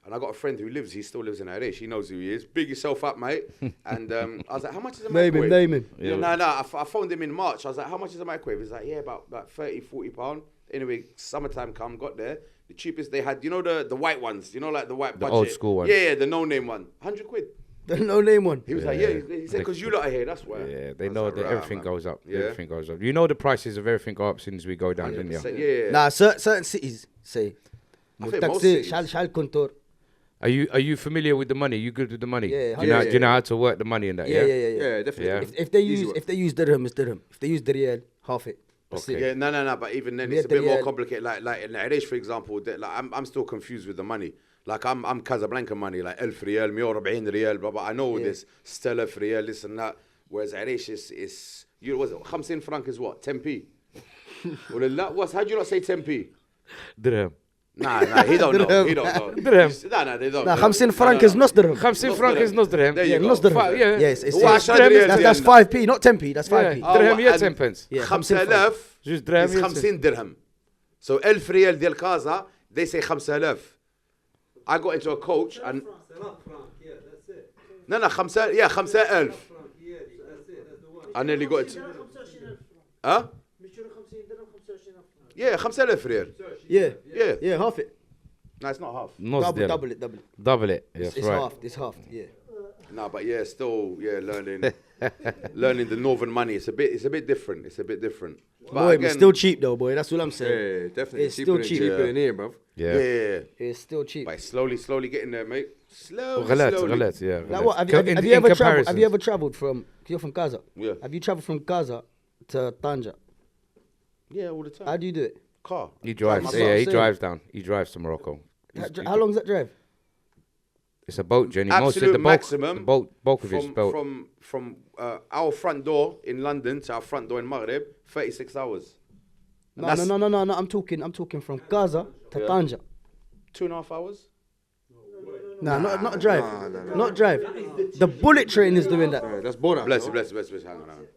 and I got a friend who still lives in Irish. He knows who he is. Big yourself up, mate. And I was like, how much is a microwave? Name him. Yeah, no. I phoned him in March. I was like, how much is a microwave? He's like, yeah, about 30, 40 pound. Anyway, summertime come, got there. The cheapest they had, you know the white ones, you know, like the white budget. old school ones. Yeah, the no-name one. 100 quid. The no name one. He was like, yeah, he said, because you lot are here, that's why. Yeah, they I was know like, that right, everything man. goes up. Yeah. Everything goes up. You know the prices of everything go up as soon as we go down, didn't you? 100%, yeah. Nah, certain cities say. I think most Taxi, cities. shal contour. Are you familiar with the money? You good with the money? Yeah, Do you know yeah. how to work the money in that? Yeah. Yeah, definitely. Yeah. If they Easy use work. if they use dirham, it's dirham. If they use the rial, half it. That's Okay. it. Yeah, no. But even then, Yeah, it's a bit more yeah. complicated. Like in Irish, for example, like I'm still confused with the money. Like I'm Casablanca money, like 1000 ريال, 140 ريال, blah, blah. I know this, Stella for real, this and that. Whereas Arish is you was 50 franc is what? 10p. Well, how do you not say 10p? درهم. Nah, he don't know. He don't know. درهم. Nah, they don't. Nah, 50 franc is نص درهم. 50 franc is نص درهم. There you go. نص درهم. Yeah. Yes, it's that's 5p, not 10p. That's 5p. درهم هي 10 pence. Yeah, 5000 جوج درهم is 50 dirham. So 1000 ريال ديال كازا, they say 5000. I got into a coach and no, 5000. I nearly got it. Huh? Yeah, 5000 ريال. Yeah, half it. No, it's not half. نص درهم. Double it. Yes, It's right. It's half. Yeah. No, but yeah, still, learning the northern money. It's a bit different. But Boy, again, it's still cheap though, boy. That's what I'm saying. Yeah, definitely. It's still cheap. Cheaper in here, bruv. Yeah. It's still cheap. But slowly getting there, mate. Slowly. غلط, yeah. Like what? Have you ever traveled? Have you ever traveled from? You're from Gaza. Yeah. Have you traveled from Gaza to Tanja? Yeah, all the time. How do you do it? Car. He drives. That's what Yeah, I'm he saying. drives down. He drives to Morocco. How long does that drive? It's a boat journey. Absolute The maximum. bulk of it's boat. From our front door in London to our front door in Maghreb, 36 hours. And No. I'm talking from Gaza to Tanja. 2.5 hours. No, not a drive. No. Not drive. The bullet train is doing that. That's border. Bless you. Hang on.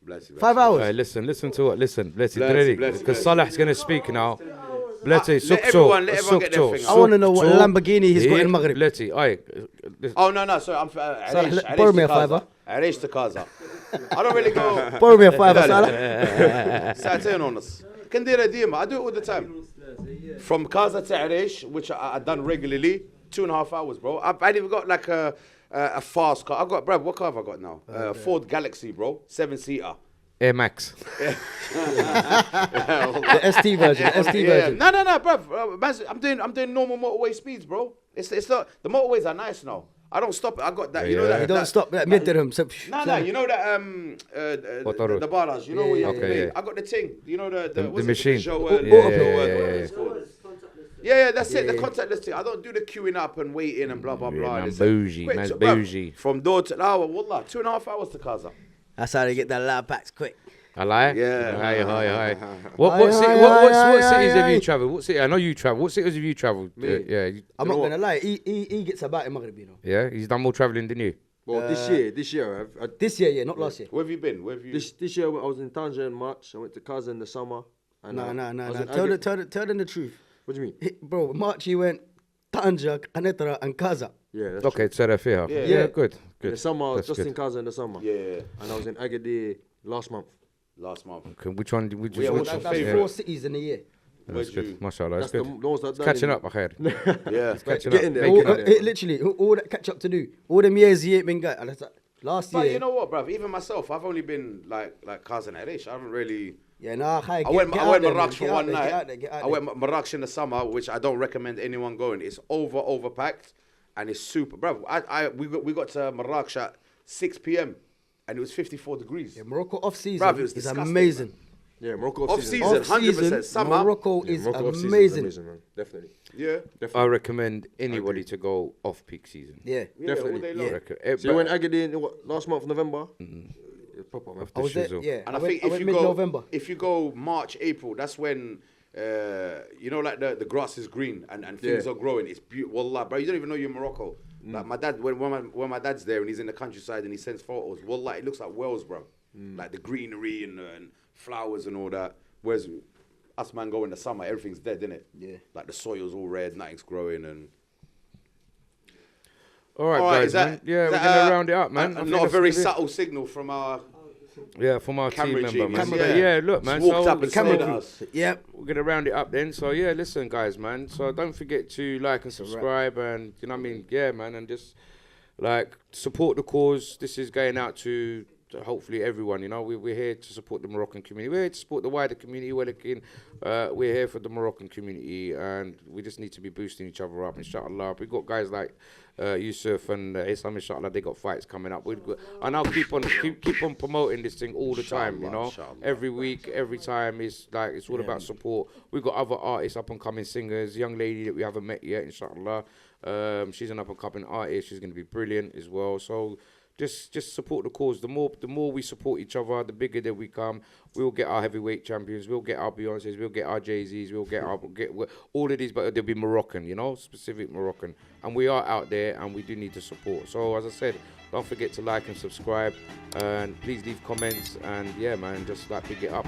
Bless you. 5 hours. Listen to it. Listen, Bless Blessy, you. because Salah's going to speak now. Blessy, Let everyone get their thing I out. want to know what Lamborghini he's got in Maghreb. Blessy, aye. Oh, no, sorry. I'm borrow me a fiver. Arish to Kaza. I don't really go. Borrow me a fiver, Salah. ساعتين ونص. كان ديرها ديما. I do it all the time. From Kaza to Arish, which I done regularly, 2.5 hours, bro. I've even got like a fast car. I got, bro, what car have I got now? Ford Galaxy, bro. 7-seater. Air Max. The ST version. No, bro. I'm doing normal motorway speeds, bro. It's not, the motorways are nice now. I don't stop. I got that. You know that. You don't stop that mid-dirham. No. You know that the barrage. You know where you have to Okay, pay. yeah. I got the thing. You know the machine. Yeah, that's it. The contactless thing. I don't do the queuing up and waiting and blah blah blah. Man, bougie. Man's bougie. From door to wallah, 2.5 hours to Kaza. That's how they get that loud packs quick. I lie? Yeah. Hi. What cities have you travelled? What city? I know you travel. What cities have you travelled? Yeah. I'm not gonna lie. He gets about in Maghreb, you know. Yeah, he's done more travelling than you. Well, this year, This year, yeah, not last year. Where have you been? this year I was in Tanja in March. I went to Kaza in the summer. And No. Tell them the truth. What do you mean? Bro, March he went Tanja, Qanetra, and Kaza. Yeah, that's Okay, Serafia. Yeah. Yeah, good. In the summer, I was That's just good. in Kaza in the summer. Yeah. And I was in Agadir last month. Last month. Okay, which one? Which Yeah, one? what's your That's favourite? 4 cities in a year. That's Where'd you- good. MashaAllah, that's That's good. the ones that It's done catching in- up, akhair. Yeah. Catching Getting up. there. Making All- it. Literally, all that catch up to do. All them years he ain't been got. And that's like, last year. But you know what, bruv? Even myself, I've only been like Kaza and Arish. I haven't really. Yeah, nah, hi, I went Marrakech for one Get out night. there. I went Marrakech in the summer, which I don't recommend anyone going. It's overpacked, and it's super, bro. We got to Marrakech at 6 p.m. and it was 54 degrees. Yeah, Morocco off season Bruv, it was is disgusting, amazing. Yeah, Morocco Off season, Off season, 100%. Summer, Morocco is Morocco off-season is amazing. man. Definitely. yeah, I recommend anybody to go off peak season. Yeah. Definitely. all day long. Yeah. So you went Agadir in last month, November? It's proper, man. I was there, shizzle. yeah. And I went- think I went mid-November. if you go March, April, that's when you know, like the grass is green and things Yeah. are growing. It's beautiful, wallah, bro. You don't even know you're in Morocco. Like my dad, when my dad's there and he's in the countryside and he sends photos, wallah, it looks like Wales, bro. Like the greenery and flowers and all that. Whereas us man go in the summer, everything's dead, innit? Yeah. Like the soil's all red, nothing's growing and. All right, All right, guys, is that- man. Yeah, is we're that, going to round it up, man. I think Not a that's very good. subtle signal from our Yeah, from our team camera member, genius. man. Yeah. But yeah, look, man. Just walked So up and camera stared at crew. us. Yep. we're going to round it up then. So yeah, listen, guys, man. So don't forget to like and subscribe and, you know what I mean? Yeah, man. And just like support the cause. This is going out to hopefully everyone, you know, we're here to support the Moroccan community. We're here to support the wider community. We're here for the Moroccan community, and we just need to be boosting each other up, inshallah. We've got guys like Yusuf and Islam, inshallah. They got fights coming up. And I'll keep on promoting this thing all the time, you know. Every week, every time, it's all about support. We've got other artists, up and coming singers, young lady that we haven't met yet, inshallah. She's an up and coming artist. She's going to be brilliant as well. So just support the cause. The more we support each other, the bigger that we come. We'll get our heavyweight champions. We'll get our Beyoncés. We'll get our Jay-Z's. We'll get all of these, but they'll be Moroccan, you know, specific Moroccan. And we are out there, and we do need to support. So as I said, don't forget to like and subscribe, and please leave comments. And yeah, man, just pick it up.